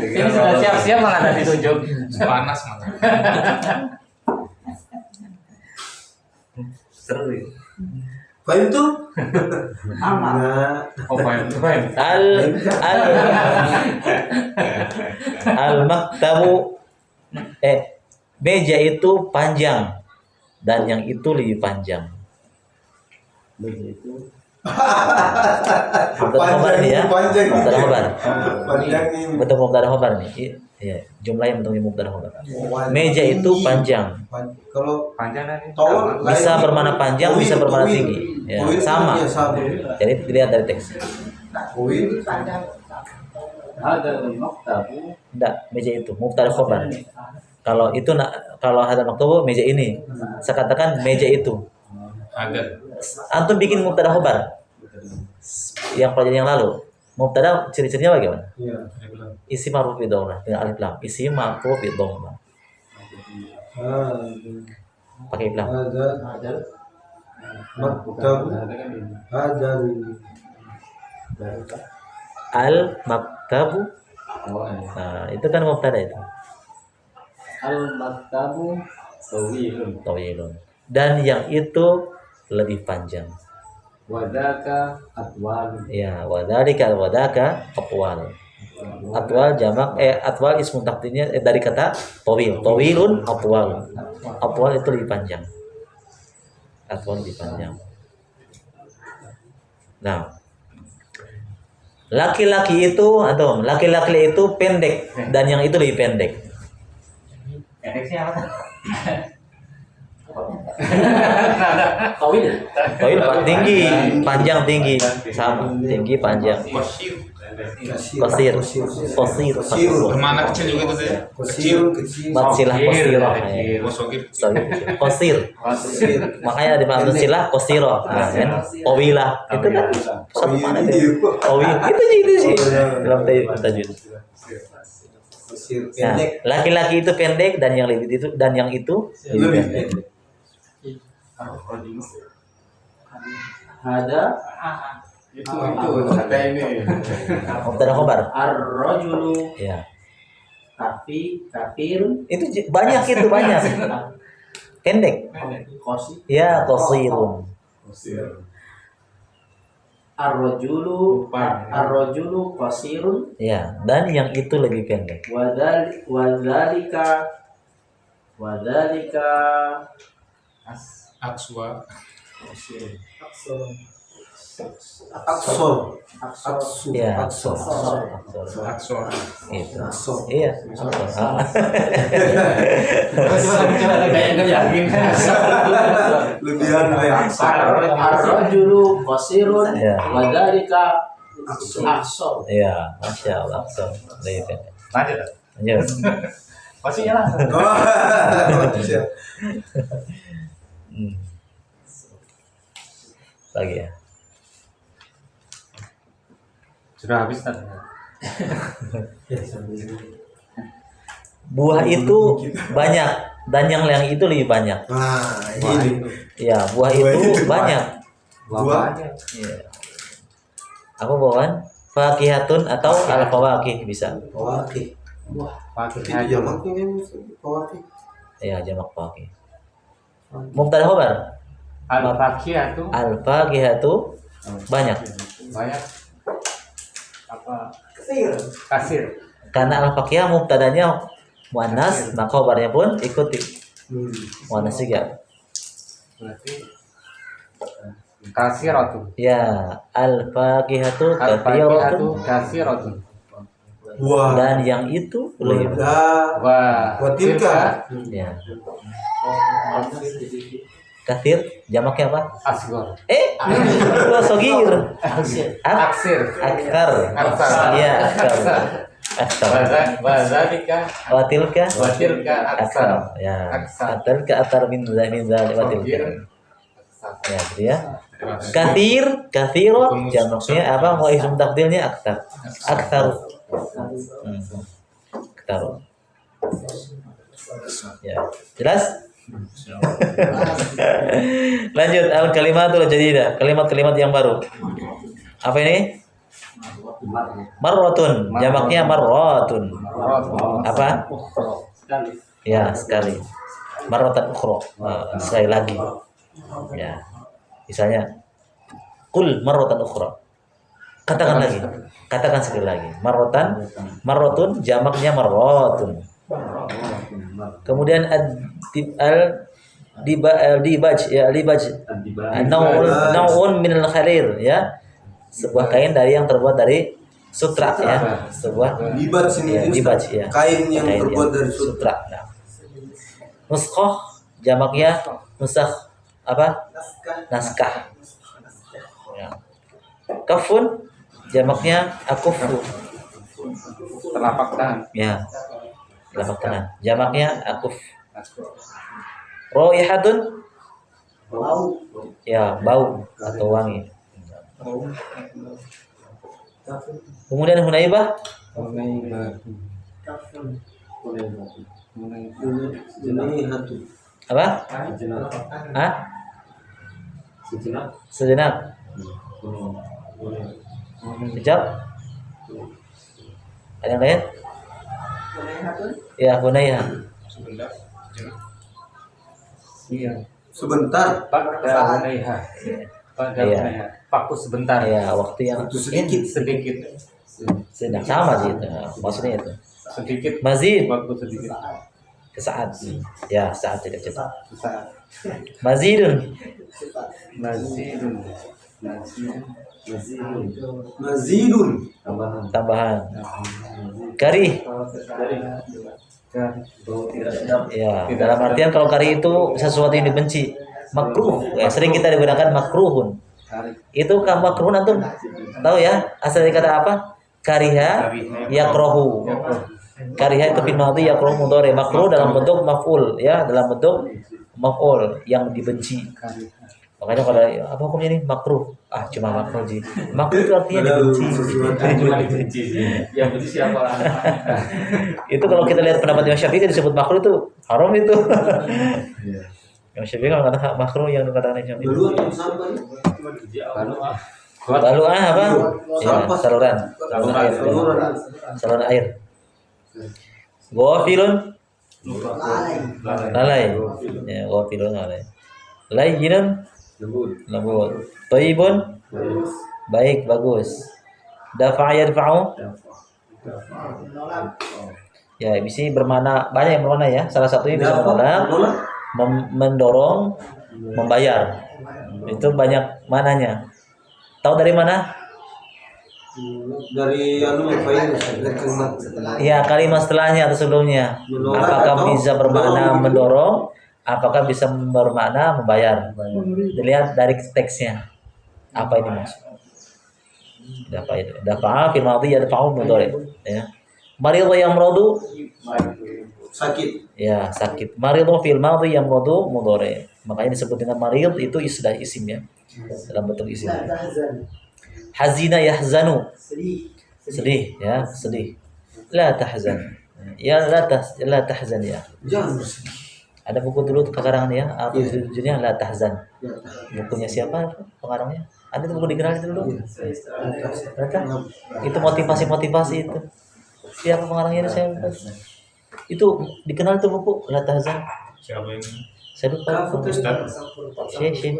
Ini sudah siap-siap malah tadi tunjuk. Panas malah. Seru. Fahim tuh? Amal. Oh, fahim. Al maktabu meja itu panjang dan yang itu lebih panjang. Mubtada khobar nih ya. Mubtada khobar. Panjang ini. Bentuk mubtada khobar nih. Iya, jumlahnya bentuknya mubtada khobar. Meja itu panjang. Kalau Panjang tadi. tol Bisa bermakna panjang, bisa bermakna tinggi. Ya, sama. Jadi dilihat dari teks. Koin Ada maktabu Enggak, meja itu mubtada khobar. Kalau itu kalau hadal maktubu meja ini. Saya katakan meja itu. Agak. Antum bikin mubtada khobar. Yang pelajaran yang lalu. Mubtada ciri-cirinya bagaimana? Iya. Isi ma'ruf bi dhammah dengan alif lam. Isi ma'ruf bi dhammah. Pakai iblam. Ada maktab ada Al maktabu. Nah, itu kan mubtada itu. al maktabu tawilun Tawilun. Dan yang itu lebih panjang. wadaka atwal Ya, wadhalika wadaka atwal. Atwal jamak atwal ismu taqdirnya dari kata tawil. Tawilun atwal. Atwal itu lebih panjang. Atwal lebih panjang. Nah, laki-laki itu pendek dan yang itu lebih pendek. Pendek siapa? Tawil tinggi, panjang tinggi, sama tinggi panjang. Wasyir. Qasir. Qasir. Qasir. Kemana kecil juga itu deh. Kecil, kecil. Mad silah qasirah. Oh, sogir. Qasir. Makanya di mad silah qasirah. Nah, kan? Tawilah. Itu kan satu mana itu? Tawil. Itu sih. Dalam tajwid. Kecil, Nah, pendek. laki-laki itu pendek dan yang itu lebih pendek. Ada Itu kata ini. Mubtada khabar. ar-rajulu Ya. kafirun Itu banyak pendek. qasi Ya, qasirun. ar-rajulu qasirun Ya, dan yang itu lebih pendek. wadzalika Akswa. Aksor. Aksu. Ya, Aksor. Aksor. Itu. Aksor. Iya. Ah. Lebihan dari aksor. ar-rajulu qasirun Ya. wadzalika aqsar. Iya, masya Allah. So, lebih pendek. Lanjut. Lanjut. Posisinya langsung. Siap. Hmm. Lagi ya. Sudah habis tadi. Buah itu banyak dan yang itu lebih banyak. Nah, ini. Ya, buah itu banyak. Buah. Iya. Apa bawaan? Fakihatun atau al-fawakih bisa. Fawakih. Pakai Itu jamaknya kan fawakih. Ya, jamak fawakih. Mubtada khabar. Al-fakihatu Al-fakihatu banyak. banyak apa? Kasir. Karena al-fakihah mubtadanya muannas, maka khabarnya pun ikuti muannas juga. Berarti kasiratu. Ya, al-fakihatu Al-fakihatu kathiratun kasiratu. Buah. dan yang itu lebih Wadah. Wa Tilka. ya. Kathir jamaknya apa? asgor. Dua sogir. Aksir. Akthar. Aksar. Iya, akthar. Akthar. Wazalika Watilka watilka aksar. Ya. Aksar. Watilka atar min zal watilka. Ya, gitu ya. Kathir, kathiro jamaknya apa? Mau ism tafdilnya akthar. Akthar. Akthar. Ya, jelas? Lanjut al kalimatul jadidah, kalimat-kalimat yang baru. Apa ini? Marratun, jamaknya marratun. Apa? Ya, sekali. Marratan ukhra, sekali lagi. Ya. Misalnya qul marratan ukhra. Katakan lagi. Katakan sekali lagi. Marratun jamaknya marratun. Kemudian dibaj ya libaj naun min al kharir ya, sebuah kain yang terbuat dari sutra ya, sebuah Dibat sini ya, Ustaz. dibaj ya, Kain yang terbuat dari sutra. Nah. Nuskhoh jamaknya nusakh apa? Naskah. Ya. Kafun jamaknya akufu. Telapak tangan. Ya. Telapak tangan. Jamaknya akuf. Raihatun ya, bau atau wangi. Kemudian hunaibah apa? Hah? Sejenak. Sekejap. Ada yang lain? Ya, hunaiha. Sebentar. Iya. Sebentar. Pada hunaiha. Pada Iya. hunaiha. Fokus sebentar. Ya, waktu yang Itu sedikit. Sedikit. sedang sama sih itu. Maksudnya itu. Sedikit. Mazid Waktu sedikit. saat. Ya, saat tidak cepat. Saat. Mazidun Nazidun. Mazidun. tambahan. Karih. Ya, dalam artian kalau karih itu sesuatu yang dibenci. Makruh. Ya, sering kita digunakan makruhun. Itu kan makruhun antum tahu ya? Asal dari kata apa? kariha, yakrohu. Kariha itu fi'il madhi, yakrohu mudhari, makruh dalam bentuk maf'ul ya, dalam bentuk maf'ul yang dibenci. Makanya kalau apa hukumnya nih makruh? Ah, cuma makruh sih. Makruh itu artinya dibenci. Cuma dibenci. Yang benci siapa? Itu kalau kita lihat pendapat Imam Syafi'i disebut makruh itu haram itu. Imam Syafi'i kalau kata makruh yang dikatakan Imam Syafi'i. Dulu atau sampah? Lalu apa? Ya, saluran. Saluran air. Ghafilun lalai. Ya, ghafilun lalai. Layyinun lembut. Thayyibun baik, bagus. Dafa'a yadfa'u. Ya, di sini bermakna banyak yang bermakna ya. Salah satunya bisa menolak, mendorong, membayar. Itu banyak mananya. Tahu dari mana? Dari kalimat setelah. Ya, kalimat setelahnya atau sebelumnya. Apakah bisa bermakna mendorong? Apakah bisa bermakna membayar? Dilihat dari teksnya. Apa ini maksud? Dafa'a fil madhi yadfa'u mudhari. Ya. Maridhu yamradu Sakit. ya sakit. Maridhu fil madhi yamradu mudhari. Makanya disebut dengan marid itu sudah isim ya. Dalam bentuk isim. Hazina yahzanu. Sedih ya, sedih. La tahzan. Ya la tahzan ya. Jangan bersedih. Ada buku dulu karangan ya, apa judulnya La Tahzan. Bukunya siapa pengarangnya? Ada tuh buku dikenal itu dulu. Ada? Itu motivasi itu. Siapa pengarangnya saya lupa. Itu dikenal tuh buku La Tahzan. Siapa yang Saya lupa. Syekh.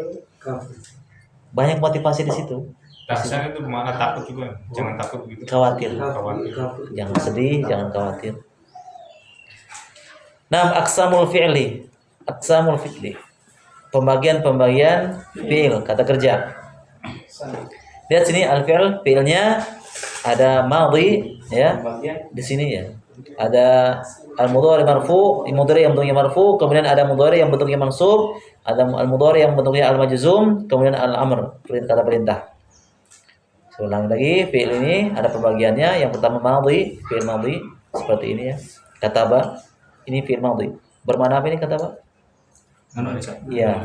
Banyak motivasi di situ. tahsan itu bermakna takut juga. Jangan takut gitu. Khawatir. Khawatir. Jangan sedih, jangan khawatir. Nah, aqsamul fi'li. Pembagian fi'il, kata kerja. Lihat sini al-fi'l, fi'ilnya ada madhi ya. Di sini ya. Ada al-mudhari marfu, mudhari yang bentuknya marfu, kemudian ada mudhari yang bentuknya mansub, ada al-mudhari yang bentuknya al-majzum, kemudian al-amr, kata perintah. Saya ulangi lagi, fi'il ini ada pembagiannya. Yang pertama madhi, fi'il madhi seperti ini ya. Kataba, ini fi'il madhi. Bermakna apa ini kataba? Iya,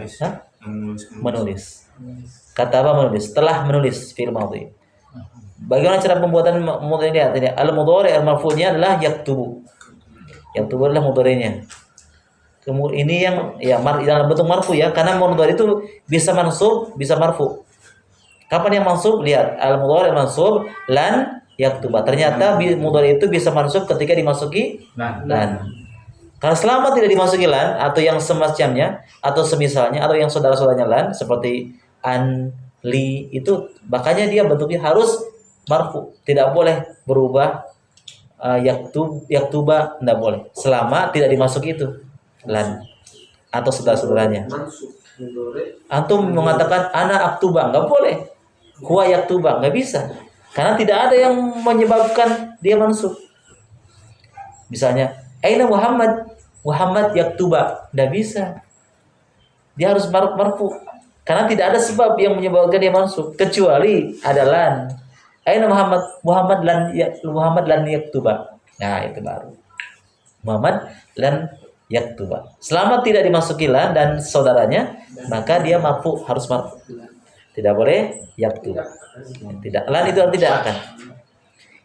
menulis. Kataba menulis, telah menulis fi'il madhi. Bagaimana cara pembuatan mudhari ini? Artinya al-mudhari al-marfu'nya adalah yaktubu. Yaktubu adalah mudhari'nya. Kemudian ini yang ya dalam bentuk marfu ya, karena mudhari itu bisa mansub, bisa marfu. Kapan yang mansub? Lihat, al-mudhari mansub lan yaktuba. Ternyata mudhari itu bisa mansub ketika dimasuki lan. Karena selama tidak dimasuki lan atau yang semacamnya atau semisalnya atau yang saudara-saudaranya lan seperti an, li itu, makanya dia bentuknya harus marfu, tidak boleh berubah yaktuba, tidak boleh selama tidak dimasuki itu lan atau saudara-saudaranya. Antum mengatakan ana aktuba, nggak boleh. Huwa yaktuba, nggak bisa, karena tidak ada yang menyebabkan dia mansub. Misalnya aina Muhammad yaktuba, tidak bisa, dia harus marfu karena tidak ada sebab yang menyebabkan dia mansub kecuali ada lan. Aina Muhammad lan yaktuba. Nah, itu baru Muhammad lan yaktuba. Selama tidak dimasuki lan dan saudaranya, maka dia marfu, harus marfu. Tidak boleh yaktuba. Tidak, lan itu tidak akan.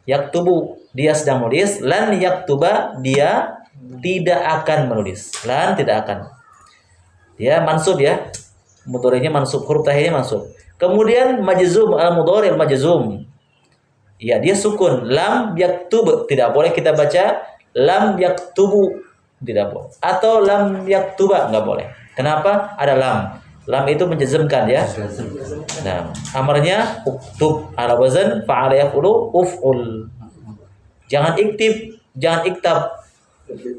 Yaktubu, dia sedang menulis. Lan yaktuba, dia tidak akan menulis. Lan tidak akan. Dia mansub ya. Mudhari'nya mansub, huruf terakhirnya mansub. Kemudian majzum, al-mudhari' al-majzum. Ya, dia sukun. Lam yaktub, tidak boleh kita baca lam yaktubu, tidak boleh. Atau lam yaktuba, enggak boleh. Kenapa? Ada lam. Lam itu menjazmkan ya. Nah, amarnya uktub ala wazan fa'ala yaf'ulu uf'ul. Jangan iktib, jangan iktab.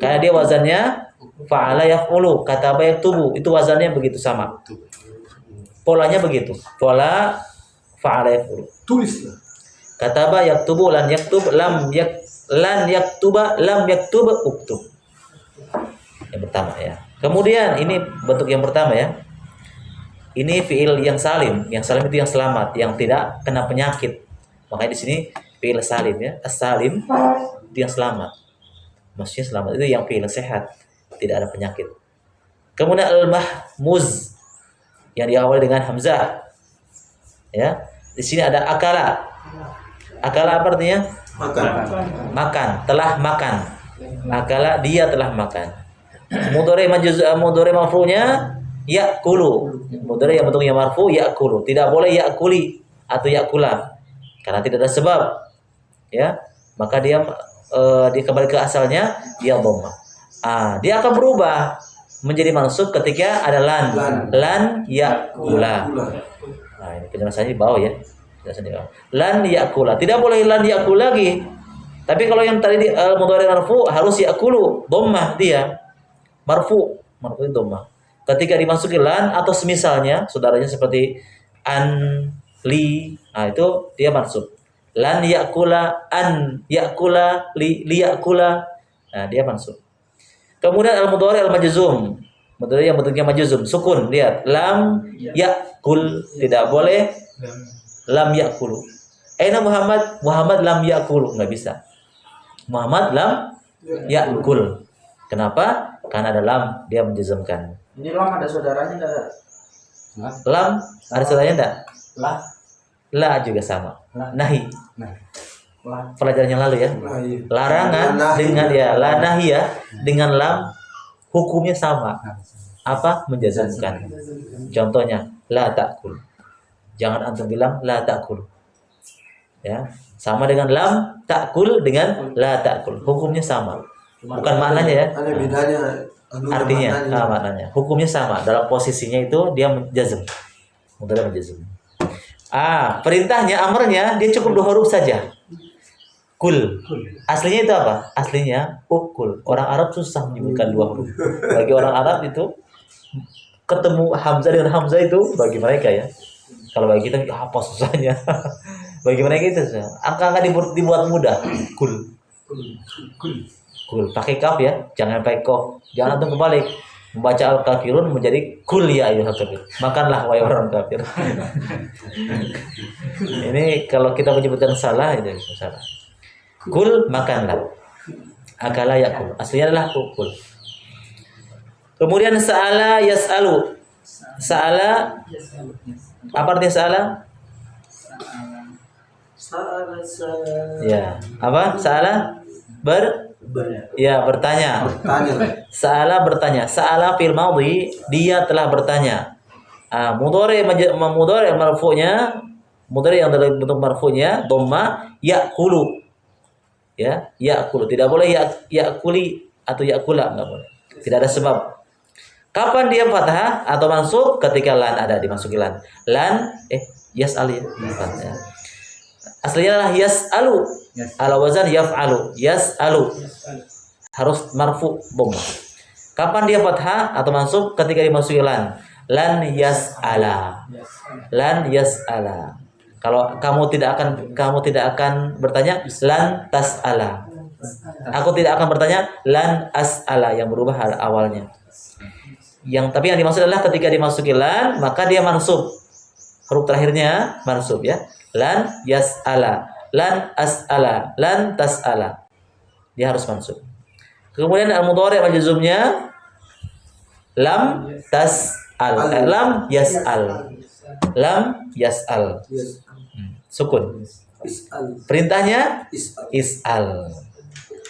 Karena dia wazannya fa'ala yaf'ulu, kataba yaktubu. Itu wazannya begitu sama. Polanya begitu. Pola fa'ala yaf'ulu. Tulislah. Kataba yaktubu lan yaktub lan yaktuba lam yaktub uktub. Yang pertama ya. Kemudian ini bentuk yang pertama ya. Ini fiil yang salim. Yang salim itu yang selamat, yang tidak kena penyakit. Makanya di sini fi'il salim ya. As-salim itu yang selamat. Maksudnya selamat itu yang fi'il sehat, tidak ada penyakit. Kemudian al-mahmuz yang diawali dengan hamzah. Ya. Di sini ada akala. Akala apa artinya? Makan. Makan, telah makan. Akala dia telah makan. Mudhari marfu'nya ya'kulu. Mudhari yang bentuknya marfu ya'kulu. Tidak boleh ya'kuli atau ya'kula karena tidak ada sebab. Ya. Maka dia kembali ke asalnya dia dhamma. Dia akan berubah menjadi mansub ketika ada lan. Lan ya'kula. Nah, ini penjelasannya di bawah ya. Lan ya'kula. Tidak boleh lan ya'kul lagi. Tapi kalau yang tadi mudhari marfu harus ya'kulu, dhammah dia. Marfu itu dhammah. Ketika dimasuki lan atau semisalnya, saudaranya seperti an, li, itu dia mansub. Lan ya'kula, an ya'kula, li ya'kula. Nah, dia mansub. Kemudian al-mudhari al-majzum. Mudhari yang bentuknya majzum, sukun, lihat. Lam ya'kul, tidak boleh lam ya'kulu. Aina Muhammad lam ya'kulu, enggak bisa. Muhammad lam ya'kul. Kenapa? Karena ada lam, dia menjazmkan. Ini lam ada saudaranya enggak? Lam ada saudaranya enggak? Lah. La juga sama. Nahi. Lah. Pelajaran yang lalu ya. Larangan dengan ya la nahi ya dengan lam hukumnya sama. Apa? Menjazmkan. Contohnya la ta'kul. Jangan antum bilang la ta'kul. Ya, sama dengan lam ta'kul dengan la ta'kul. Hukumnya sama. Bukan maknanya ya. Ada bedanya. Artinya, maknanya. Hukumnya sama. Dalam posisinya itu dia menjazm. Mudah menjazm. Perintahnya, amrnya dia cukup 2 huruf saja. Kul. Aslinya itu apa? Aslinya ukul. Orang Arab susah menyebutkan 2 huruf. Bagi orang Arab itu ketemu hamzah dengan hamzah itu bagi mereka ya. Kalau bagi kita apa susahnya? Bagi mereka itu angka dibuat mudah. Kul. Pakai kaf ya, jangan pakai kof. Jangan antum kebalik. Membaca al-kafirun menjadi kul ya ayyuhal kafir. Makanlah wahai orang kafir. Ini kalau kita menyebutkan salah itu salah. Kul makanlah. Akala yakul. Aslinya adalah ukul. Kemudian sa'ala yas'alu. Sa'ala apa artinya sa'ala? Ya, apa? Sa'ala bertanya. Sa'ala bertanya. Sa'ala fil madhi, dia telah bertanya. Mudhari marfu'nya, mudhari yang dalam bentuk marfu'nya dhamma ya'kulu. Ya, ya'kulu. Tidak boleh ya'kuli atau ya'kula, enggak boleh. Tidak ada sebab. Kapan dia fathah atau mansub? Ketika lan ada dimasuki lan. Lan yas'al ya. Aslinya adalah yas'alu. Ala wazan yaf'alu. Yas'alu. Harus marfu dhamma. Kapan dia fathah atau mansub? Ketika dimasuki lan. Lan yas'ala. Lan yas'ala. Kalau kamu tidak akan bertanya lan tas'ala. Aku tidak akan bertanya lan as'ala yang berubah hal awalnya. Tapi yang dimaksud adalah ketika dimasuki lan maka dia mansub. Huruf terakhirnya mansub ya. Lan yas'ala, lan as'ala, lan tas'ala. Dia harus mansub. Kemudian al-mudhari majzumnya lam tas'al, lam yas'al. Lam yas'al. Sukun. Perintahnya is'al.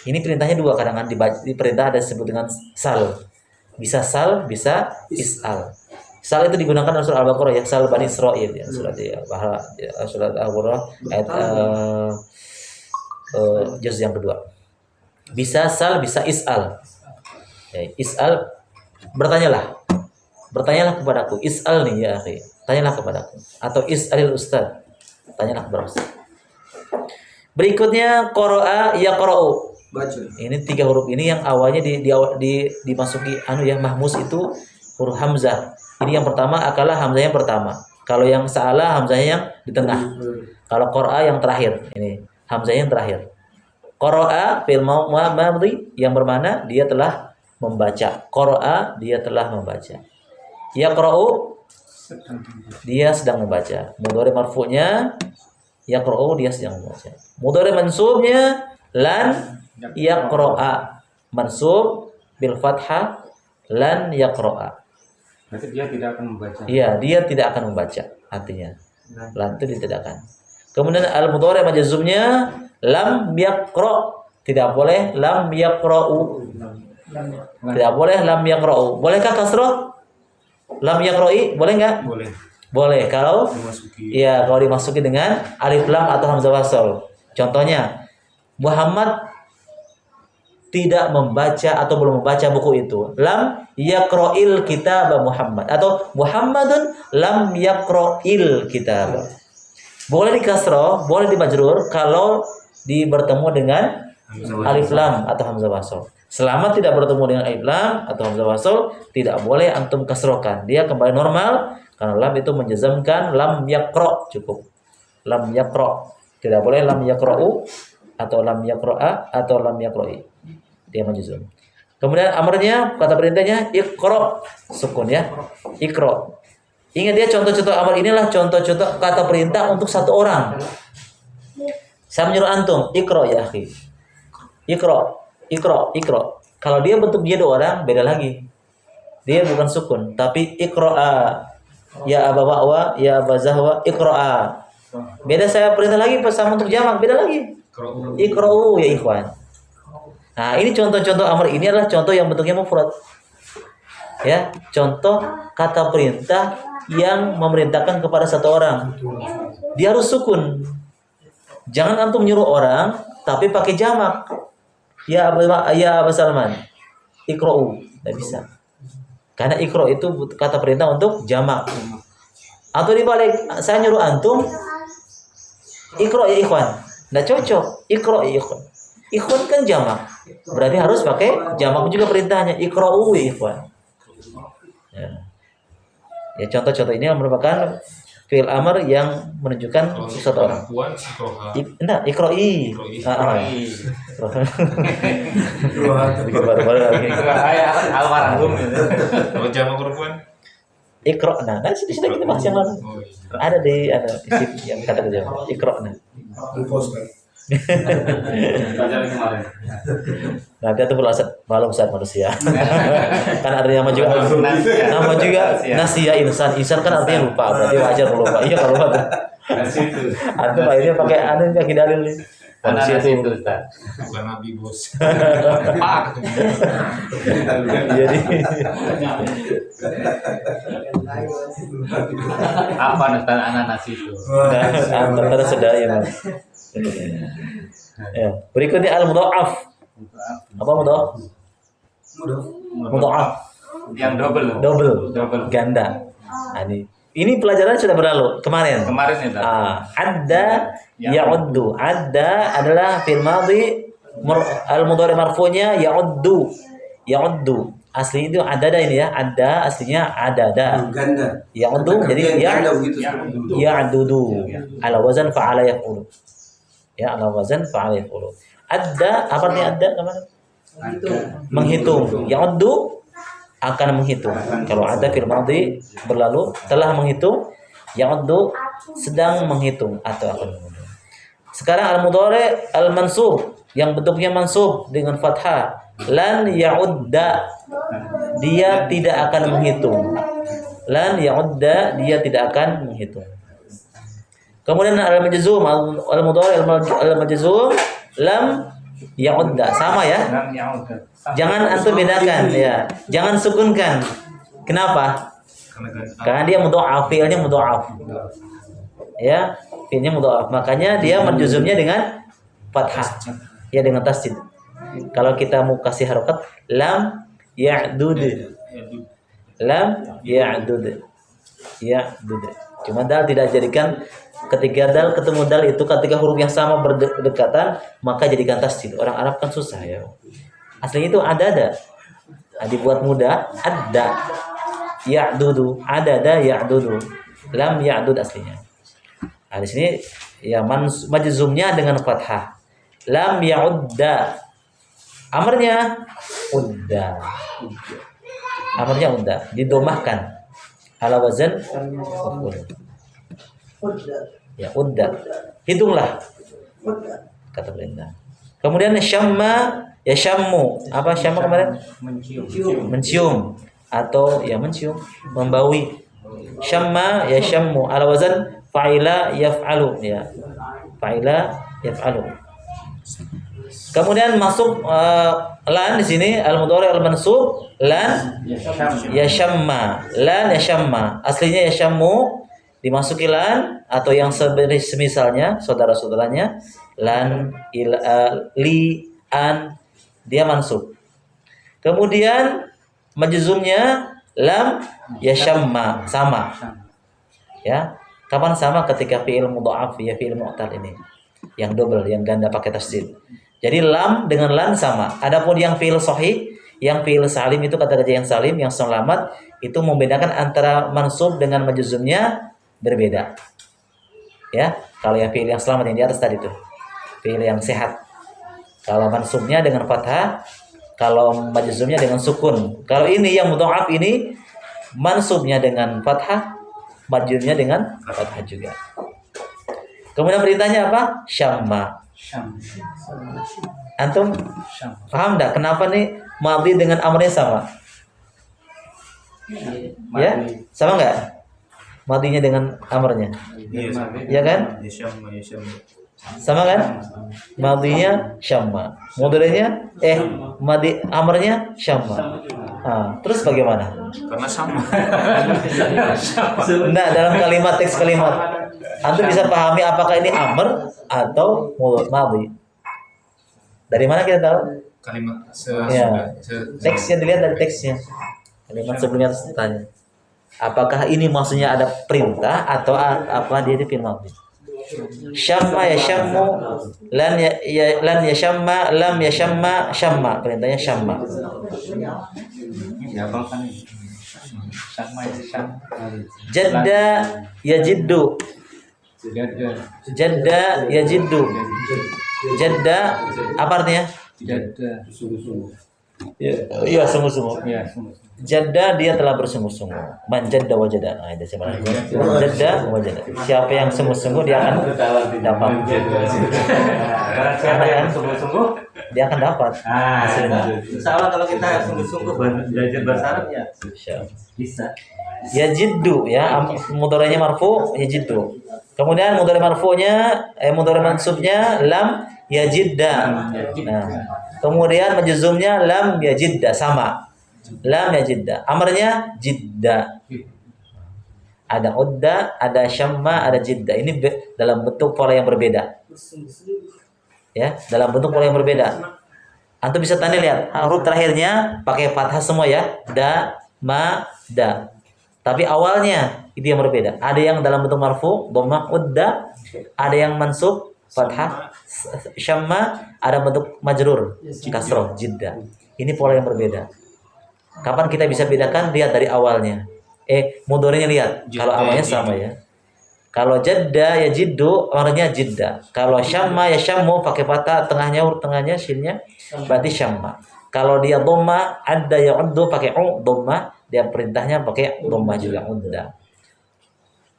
Ini perintahnya 2 kadang-kadang di perintah ada disebut dengan sal. Bisa sal, bisa is'al. Sal itu digunakan dalam surah Al-Baqarah ya, sal Bani Israil ya, surat Al-Baqarah ayat juz yang kedua. Bisa sal, bisa is'al. Is'al bertanyalah. Bertanyalah kepadaku. Is'al nih ya akhi. Tanyalah kepadaku. Atau is'alil ustaz. Tanyalah kepada ustaz. Berikutnya qara'a yaqra'u. Baca. Ini 3 huruf ini yang awalnya dimasuki mahmus itu huruf hamzah. Ini yang pertama, akala hamzahnya pertama. Kalau yang sa'ala hamzahnya yang di tengah. Kalau qara'a yang terakhir. Ini hamzahnya yang terakhir. Qara'a fil madhi yang bermakna dia telah membaca. Qara'a dia telah membaca. Yaqra'u dia sedang membaca. Mudhari marfu'nya Yaqra'u dia sedang membaca. Mudhari mansubnya lan yaqra'a. Mansub bil fathah lan yaqra'a. Berarti dia tidak akan membaca. Iya, dia tidak akan membaca artinya. Lan itu dia tidak akan. Kemudian al mudhari majzumnya lam yaqra. Tidak boleh lam yaqra'u. Tidak boleh lam yaqra'u. Bolehkah kasrah? Lam yaqra'i boleh enggak? Boleh Boleh kalau dimasuki. ya kalau dimasuki dengan alif lam atau hamzah wasl. Contohnya Muhammad tidak membaca atau belum membaca buku itu. Lam yaqra'il kitab Muhammad atau Muhammadun lam yaqra'il kitab. Boleh dikasroh, boleh dimajrur kalau bertemu dengan alif lam atau hamzah wasl. Selama tidak bertemu dengan alif lam atau hamzah wasl, tidak boleh antum kasrohkan. Dia kembali normal karena lam itu menjazamkan lam yaqra, cukup. Lam yaqra. Tidak boleh lam yaqra'u atau lam yaqra'a atau lam yaqra'i. Dia menjazam. Kemudian amarnya, kata perintahnya iqra, sukun ya. Iqra. Ingat ya, contoh-contoh amar inilah contoh-contoh kata perintah untuk satu orang. Saya menyuruh antum, iqra ya akhi. Iqra. Kalau dia bentuk dia dua orang, beda lagi. Dia bukan sukun, tapi iqra'a. Ya Aba Wa'wa, ya Aba Zahwa, iqra'a. Beda saya perintah lagi pas sama untuk jamak, beda lagi. Iqra'u ya ikhwan. Nah, ini contoh-contoh amar ini adalah contoh yang bentuknya mufrad. Ya, contoh kata perintah yang memerintahkan kepada satu orang. Dia harus sukun. Jangan antum nyuruh orang tapi pakai jamak. Ya Aba Salman, iqra'u. Tidak bisa. Karena iqra itu kata perintah untuk jamak. Atau dibalik, saya nyuruh antum iqra ya ikhwan. Tidak cocok. Iqra ya ikhwan. Ikhwan kan jamak. Berarti harus pakai jamak juga perintahnya. Iqra'u ya ikhwan. Ya, contoh-contoh ini merupakan fi'il amr yang menunjukkan satu orang. Perempuan iqra'a. Enggak, iqra'i. Almarhum. Kalau jamak perempuan? Iqra'na. Nah, sudah kita bahas yang lalu. Oh, iya. Ada yang kata kerja. Iqra'na. Pelajaran kemarin. Nanti itu malu Ustaz manusia. Kan artinya nama juga nasia insan kan artinya lupa, berarti wajar kalau lupa. Iya kalau lupa. Nah, situ. Antum akhirnya pakai pakai dalil nih. Manusia Anak itu situ Ustaz. Bukan nabi bos. Pak. jadi Apa Ustaz anak situ? antara sedaya ya. Ya, berikutnya al-mudha'af. Apa mudha'af? Mudha'af. Yang double. Ganda. Nah, ini pelajaran sudah berlalu kemarin. Kemarin itu. Adda ya'uddu. Adda adalah fi'il madhi al-mudhari marfu'nya ya'uddu. Aslinya itu adada ini ya. Adda aslinya adada. Ganda. Ya'uddu jadi Ganda begitu. ya'dudu. Ala wazan fa'ala yaf'ulu. Ya, ala wazan fa'ala yaf'ulu. Adda apa artinya adda kemarin? Menghitung. Ya'uddu akan menghitung. Kalau ada fi'il madhi berlalu telah menghitung, ya'uddu sedang menghitung atau akan menghitung. Sekarang al-mudhari al-mansub yang bentuknya mansub dengan fathah, lan ya'udda. Dia tidak akan menghitung. Lan ya'udda, dia tidak akan menghitung. Kemudian al-majzum al-mudhari al-majzum lam ya'udda, sama ya. Jangan antum bedakan ya. Jangan sukunkan. Kenapa? Karena dia mudha'af, fi'ilnya mudha'af. Ya, fi'ilnya mudha'af. Makanya dia menjuzumnya dengan fathah. Ya, dengan tasdid. Kalau kita mau kasih harokat lam ya'dud. Lam ya'dud. Ya'dud. Cuma dal tidak jadikan. Ketika dal ketemu dal itu ketika huruf yang sama berdekatan maka jadikan tasdid. Orang Arab kan susah ya. Aslinya itu ada. Dibuat mudah ada. Ya'dudu, ada ya'dudu. Lam ya'dud aslinya. Nah, di sini ya majzumnya dengan fathah. Lam ya'udda. Amarnya udda. Amarnya udda, didomahkan. Ala wazan maf'ul. Ya, udda. hitunglah, kata perintah. Kemudian syamma ya syammu. Apa syamma kemarin? Mencium atau ya mencium, membaui. Syamma ya syammu ala wazan fa'ila yaf'alu ya. Fa'ila yaf'alu. Kemudian masuk lan di sini al-mudhari al-mansub lan ya syamma. Lan ya syamma. Aslinya ya syammu, dimasuki lan atau yang semisalnya saudara-saudaranya lan li an, dia mansub. Kemudian majzumnya lam ya syamma, sama. Ya. Kapan sama? Ketika fi'il mudha'af ya fi'il mu'tal ini. Yang double, yang ganda pakai tasdid. Jadi lam dengan lan sama. Adapun yang fi'il sahih, yang fi'il salim itu kata kerja yang salim, yang selamat, itu membedakan antara mansub dengan majzumnya berbeda. Ya, kalau yang fi'il yang selamat yang di atas tadi tuh. Fi'il yang sehat. Kalau mansubnya dengan fathah, kalau majzumnya dengan sukun. Kalau ini yang mudha'af ini mansubnya dengan fathah, majzumnya dengan fathah juga. Kemudian perintahnya apa? Syamma. Antum paham enggak kenapa nih madhi dengan amrnya sama? Ya? Sama enggak? Madhinya dengan amrnya? Ya kan? Sama kan? Madhinya syamma. Mudhari'nya madhi amrnya syamma. Terus bagaimana? Karena sama. Enggak, dalam kalimat teks kalimat. Antum bisa pahami apakah ini amr atau madhi. Dari mana kita tahu? Kalimat Ya. Teksnya dilihat dari teksnya. Kalimat sebelumnya tanya. Apakah ini maksudnya ada perintah atau apa dia di fi'il madhi? Syamma ya syammu, lan ya syamma, lam ya syamma, syamma. Perintahnya syamma. Jadda ya jiddu. Jadda ya jiddu. Jadda apa artinya? Iya, sungguh-sungguh. Jadda dia telah bersungguh-sungguh. Man jadda wajada. Nah, itu siapa? Jadda wajada. Siapa yang sungguh-sungguh dia akan dapat. Karena yang sungguh-sungguh dia akan dapat. Salah kalau kita sungguh-sungguh belajar bahasa Arab ya. Bisa. Ya jiddu ya, mudhari'nya marfu ya jiddu. Kemudian mudhari' marfu'nya mudhari' mansubnya lam ya jidda. Nah, kemudian majzumnya lam ya jidda, sama. Lam ya jidda. Amrnya jidda. Ada udda, ada syamma, ada jidda. Ini dalam bentuk pola yang berbeda. Ya, dalam bentuk pola yang berbeda. Antum bisa tanya lihat, huruf terakhirnya pakai fathah semua ya. Da, ma, da. Tapi awalnya itu yang berbeda. Ada yang dalam bentuk marfu, dhammah, udda, ada yang mansub, fathah, syamma, ada bentuk majrur, kasroh, jidda. Ini pola yang berbeda. Kapan kita bisa bedakan? Lihat dari awalnya. Mudhari'nya lihat. Kalau awalnya sama ya. Kalau jadda ya jiddu, warnanya jidda. Kalau syamma ya syammu, pakai fathah, tengahnya huruf tengahnya shinnya, berarti syamma. Kalau dia dhamma, adda ya uddu, pakai dhamma, dia perintahnya pakai dhamma juga, udda.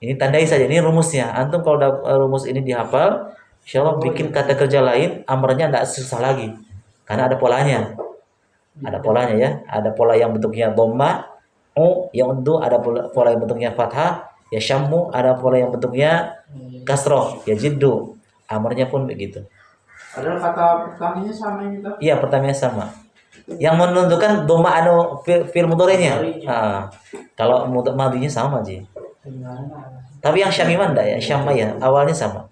Ini tandai saja, ini rumusnya. Antum kalau rumus ini dihafal, insyaallah bikin kata kerja lain, amrnya tidak susah lagi. Karena ada polanya. Ada polanya ya. Ada pola yang bentuknya dhamma, yang uddu, ada pola yang bentuknya fathah, ya syammu, ada pola yang bentuknya kasroh, ya jiddu. Amrnya pun begitu. Padahal kata pertamanya sama ini kan? Iya, pertamanya sama. Yang menentukan dhamma fi'il mudhari'nya. Kalau madhinya sama aja. Tapi yang syamiman enggak ya, syamma ya, awalnya sama.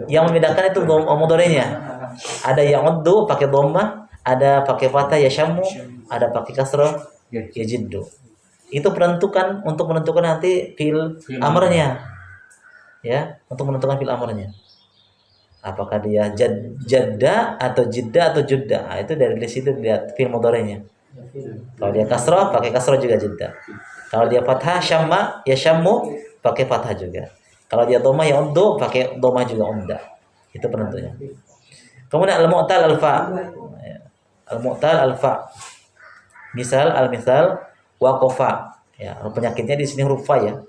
Yang membedakan itu mudhari'nya. Ada yang uddu pakai dhamma, ada pakai fathah ya syammu, ada pakai kasrah ya jiddu. Itu penentukan untuk menentukan nanti fi'il amrnya. Ya, untuk menentukan fi'il amrnya. Apakah dia jadda atau jidda atau judda? Nah, itu dari situ lihat fi'il mudhari'nya. Kalau dia kasrah pakai kasrah juga jidda. Kalau dia fathah syamma ya syammu pakai fathah juga. Kalau dia dhamma ya uddu pakai dhamma juga unda. Itu penentunya. Kemudian al-mu'tal al-fa. Al-mu'tal al-fa. Misal al-misal waqafa. Ya, penyakitnya di sini huruf fa ya.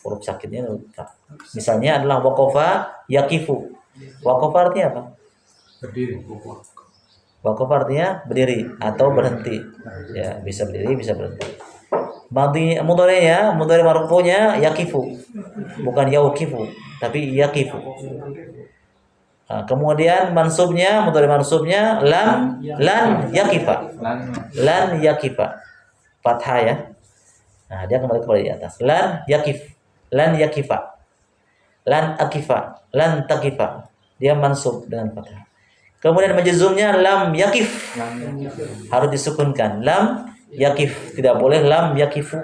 Huruf sakitnya huruf fa. Misalnya adalah waqafa yaqifu. Waqafa artinya apa? Berdiri. Waqafa artinya berdiri atau berhenti. Ya, bisa berdiri, bisa berhenti. Mudhari'nya, mudhari' marfu'nya yakifu. Bukan yaukifu, tapi yakifu. Nah, kemudian mansubnya, mudhari' mansubnya lan yakifa. Lan yakifa. Fathah ya. Nah, dia kembali kepada di atas. Lan yakif. Lan yakifa. Lan akifa. Lan takifa. Dia mansub dengan fathah. Kemudian majzumnya lam yakif. Harus disukunkan. Lam yakif. Tidak boleh lam yakifu.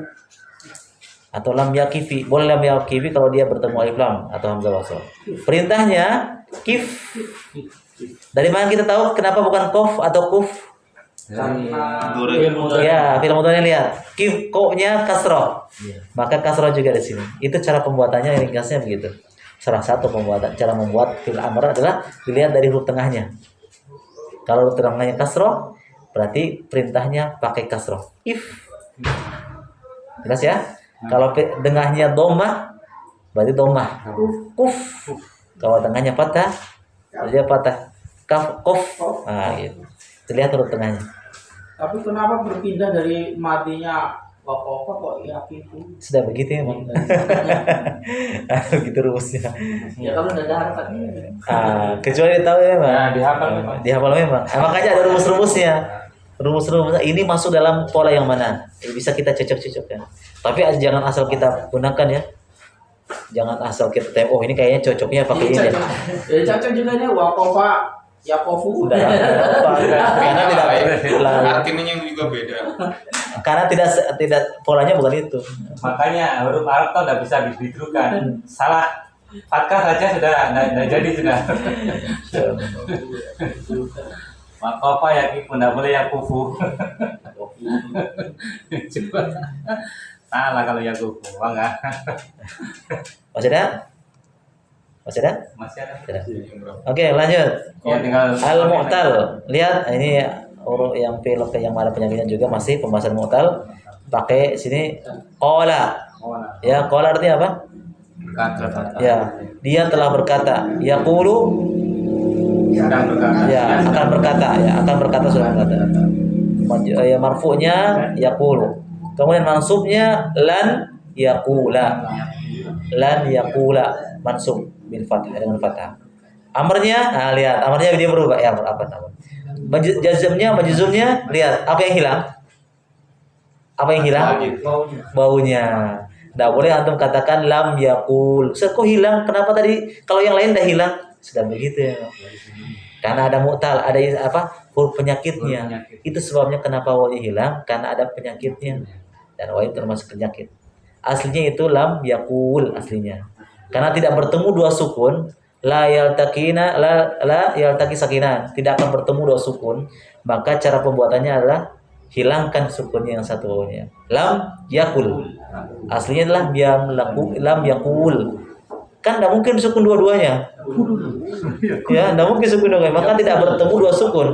Atau lam yakifi. Boleh lam yakifi kalau dia bertemu alif lam atau hamzah wasal. Perintahnya kif. Dari mana kita tahu kenapa bukan kof atau kuf? Ya, film mudhari lihat. Kif ko-nya kasroh. Maka kasroh juga di sini. Itu cara pembuatannya, ringkasnya begitu. Salah satu pembuatan cara membuat fi'il amr adalah dilihat dari huruf tengahnya. Kalau huruf tengahnya kasroh, berarti perintahnya pakai kasroh. If. Jelas ya? Kalau tengahnya dhammah, berarti dhammah. Kuf. Kalau tengahnya patah, dia patah. Kaf, kof. Nah, gitu. Terlihat huruf tengahnya. Tapi kenapa berpindah dari matinya Waqafa kok yakifu? Sudah begitu ya, Bang. Gitu rumusnya. Ya kalau udah ada harokatnya. Kecuali tahu ya, Bang. Nah, dihafal memang. Dihafal memang. Makanya ada rumus-rumusnya. Rumus-rumusnya ini masuk dalam pola yang mana? Bisa kita cocok-cocokkan. Tapi jangan asal kita gunakan ya. Jangan asal kita tengok, oh ini kayaknya cocoknya pakai ini. Ya cocok juga nih Waqafa Yakofu. Udah karena tidak Artinya yang juga beda. karena tidak polanya bukan itu. Makanya huruf Arab tuh nggak bisa ditirukan. Salah fathah saja sudah nggak jadi sudah. Waqafa yakifu, nggak boleh yakufu. Coba. Salah kalau yakufu, enggak. Masih ada? Masih ada? Masih ada. Tidak. Oke, lanjut. Ya tinggal Al-Mu'tal. Lihat ini huruf yang fi'il yang mana penyakitnya juga masih pembahasan mu'tal. Pakai sini qala. Ya, qala artinya apa? berkata. Ya, dia telah berkata. Yaqulu Sedang berkata. ya akan berkata, ya akan berkata sudah berkata. Ya marfu'nya yaqulu. Kemudian mansubnya lan yaqula. Lan yaqula mansub bil fathah dengan fathah. Amrnya, lihat amrnya dia berubah ya apa namanya? Majzumnya lihat apa yang hilang? Apa yang hilang? Baunya. Tidak boleh antum katakan lam yaqul. Kok hilang? Kenapa tadi kalau yang lain dah hilang? Sudah begitu ya. Karena ada mu'tal, ada apa? Huruf penyakitnya. Itu sebabnya kenapa wawnya hilang karena ada penyakitnya. Dan waw termasuk penyakit. Aslinya itu lam yaqul aslinya. Karena tidak bertemu dua sukun, la yaltaqi sakinan, tidak akan bertemu dua sukun, maka cara pembuatannya adalah hilangkan sukunnya yang satu wawnya. Lam yaqul. Aslinya adalah lam yaqul. Kan tidak mungkin sukun dua-duanya. Ya, tidak mungkin sukun dua-duanya, maka tidak bertemu dua sukun.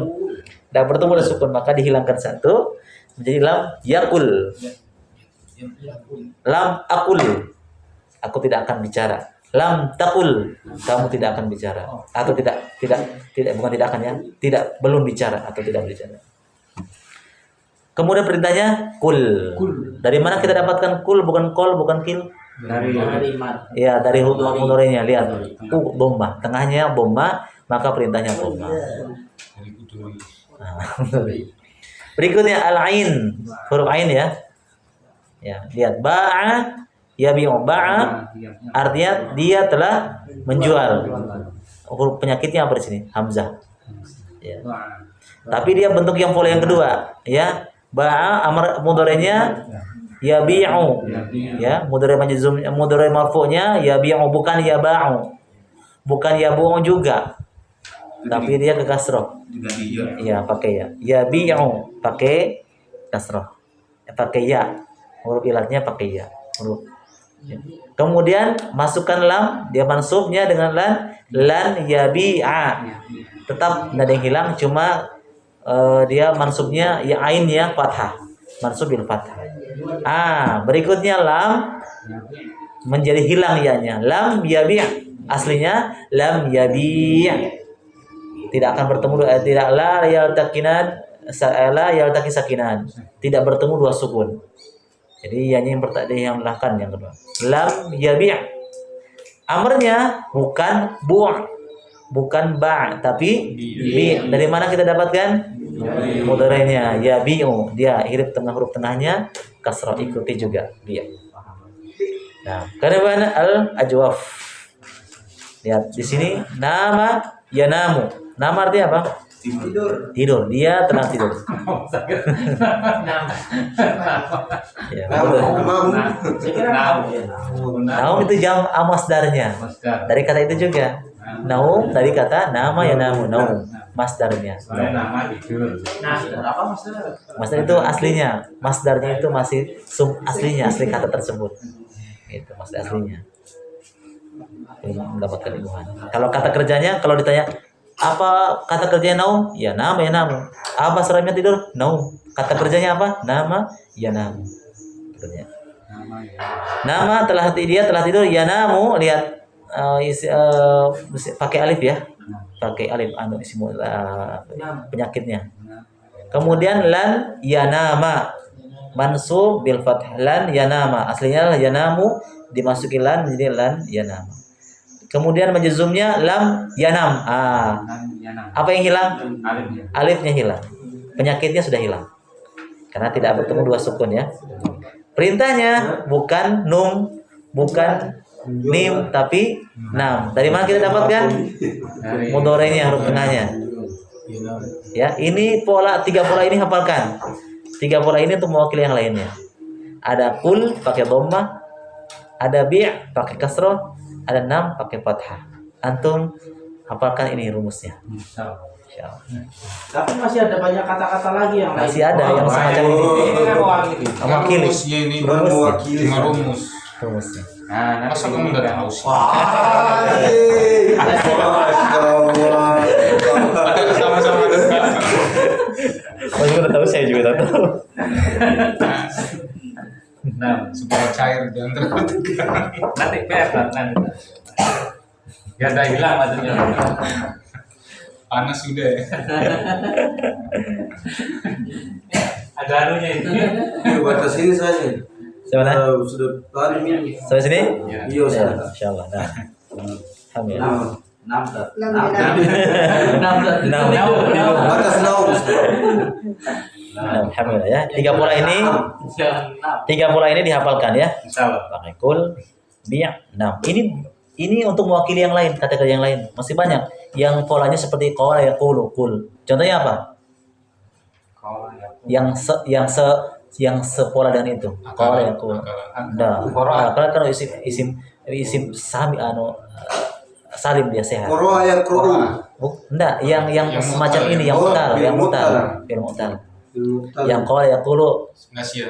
Tidak bertemu dua sukun, maka dihilangkan satu menjadi lam yaqul. Lam aqul. Aku tidak akan bicara. Lam taqul, kamu tidak akan bicara. Atau tidak bukan tidak akan ya. Tidak belum bicara atau tidak bicara. Kemudian perintahnya kul. Dari mana kita dapatkan kul bukan kol bukan kil? Dari mat. Ya, dari huruf mudhari'nya lihat. Dhamma, tengahnya dhamma, maka perintahnya dhamma. Berikutnya al-ain. Huruf ain ya. Ya, lihat ba'a yabi'u ba'a artinya dia telah menjual. Huruf penyakitnya apa di sini? Hamzah. Ya. Tapi dia bentuk yang pola yang kedua, ya. Ba'a amr mudhari'nya yabi'u. Ya, mudhari' majzum, mudhari' marfu'nya yabi'u bukan yaba'u. Bukan yabu'u juga. Tapi dia ke kasroh. Iya, pakai ya. Yabi'u pakai kasroh. Pakai ya. Huruf ilatnya pakai ya. Huruf. Ya. Kemudian masukkan lam, dia mansubnya dengan lan yabi'a. Tetap tidak ada yang hilang, cuma dia mansubnya ya ain ya fathah. Mansub bil fathah. Berikutnya lam menjadi hilang ya-nya. Lam yabi'. Aslinya lam yabi'. Tidak akan bertemu tidak la yaltaqi sakinan. Tidak bertemu dua sukun. Jadi yang yang belakang yang kedua. Lam yabi'. Amrnya bukan bukan ba' tapi bi. Dari mana kita dapatkan? Mudhari'nya yabi'u. Dia huruf tengah huruf tengahnya kasrah, ikuti juga dia. Nah, karena al-ajwaf. Lihat di sini nama yanamu. Nama artinya apa? Tidur. Dia tenang tidur. Ya, naum itu jam masdarnya. Dari kata itu juga. Naum dari kata nama yanamu. Naum masdarnya. Nama tidur. Apa maksudnya? Masdar itu aslinya. Masdarnya itu masih aslinya, asli kata tersebut. Itu masdar aslinya. Mendapatkan ilmuwan. Kalau kata kerjanya, kalau ditanya apa kata kerjanya naum? Ya nama ya namu. Apa seremnya tidur? Naum. Kata kerjanya apa? Nama ya namu. Tidurnya. Nama dia telah tidur ya namu. Lihat pakai alif ya. Pakai alif penyakitnya. Kemudian lan ya nama mansub bil fath, lan ya nama. Aslinya ya namu dimasuki lan menjadi lan ya nama. Kemudian menjazumnya lam yanam. Apa yang hilang? Alifnya hilang. Penyakitnya sudah hilang. Karena tidak bertemu dua sukun ya. Perintahnya bukan num, bukan mim, tapi nam. Dari mana kita dapatkan? Mudhari'nya huruf tengahnya. Ya, ini tiga pola ini hafalkan. Tiga pola ini untuk mewakili yang lainnya. Ada kul pakai dhammah, ada bi' pakai kasrah, ada nam pakai fathah. Antum hafalkan ini rumusnya. Insyaallah. Tapi masih ada banyak kata-kata lagi yang Masih ada yang semacam ini. Mewakili. Rumusnya ini Mewakili. cuma rumus. Rumusnya. Nah, Masa kamu nggak tahu sih? Sama-sama. Oh, juga tahu, saya juga tahu. nah, Supaya cair di antara ketiga. nanti nanti. Gak ada hilang maksudnya. Panas sudah ya. Ada anunya itu. Di batas ini saja. Mana? Sudah tadi ini. Sampai sini? Iya, Ya, sudah. insyaallah. Nah. Alhamdulillah. Batas naum. Nah, alhamdulillah ya. Tiga pola ini dihafalkan ya. Insyaallah. Pakai kul, bi', nam. Ini untuk mewakili yang lain, kata kerja yang lain. Masih banyak yang polanya seperti qala yaqulu kul. Contohnya apa? Yang sepola dengan itu. Qala yaqulu. Nah, kalau isim sami salim dia sehat. Qara yaqra'u. Enggak, yang semacam ini, yang mutal, yang mutal. Yang qala yaqulu Nasia.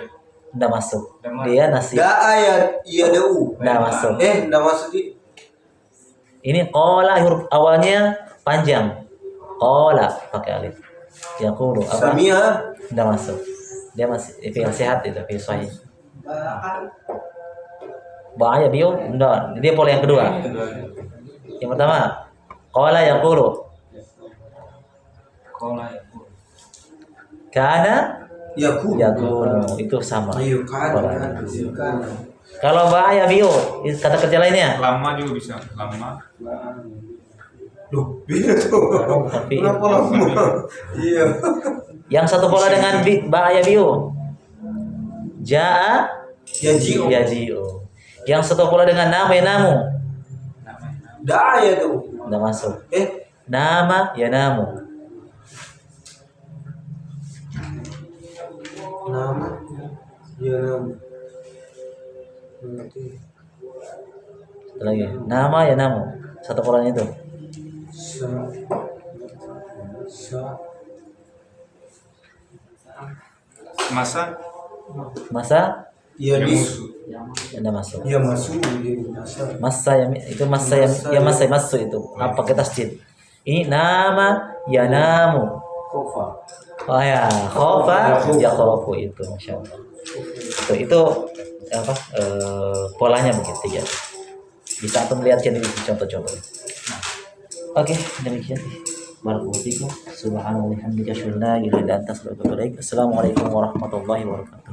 enggak masuk. Dia nasi. Ayat yad'u. Enggak masuk. Enggak masuk di. Ini qala huruf awalnya panjang. Qala pakai alif. Yaqulu apa? Samia. Enggak masuk. Dia masih fi'il sehat itu, fi'il sahih. Bahaya bio, enggak. Dia pola yang kedua. Yang pertama, qala yaqulu. Kana yaqulu. Itu sama. Ayo kan. Kalau bahaya bio, kata kerja lainnya. Lama juga bisa. Lama. Loh, beda tuh. Tapi Kenapa lama? Iya. yang satu pola dengan bahaya bio. Jaa Yaji'u. yaji'u. Yang satu pola dengan nama ya namu. Da'aya tuh. Enggak masuk. Nama ya namu. Nama. Ya nama. Satu lagi. Nama ya namu. Satu polanya itu. Masa Ya Yang bis. musuh. enggak masuk. Ya masuk. Masa yang itu masa yang masuk itu. Apa kita tasjid? Ini nama ya namu. Kofa. Oh ya, khofa ya khofu itu, masya Allah. Itu apa? Polanya begitu ya. Bisa antum lihat channel ini contoh-contoh. Oke, demikian. Barakallahu subhanahu wa bihamdika asyhadu an la ilaha illa anta astaghfiruka wa atubu ilaik. Assalamualaikum warahmatullahi wabarakatuh.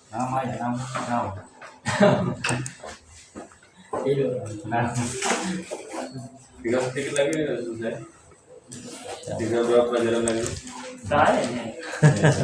Nama ya nama. Nah. Tinggal sedikit lagi nih, selesai. Tinggal berapa pelajaran lagi? Saya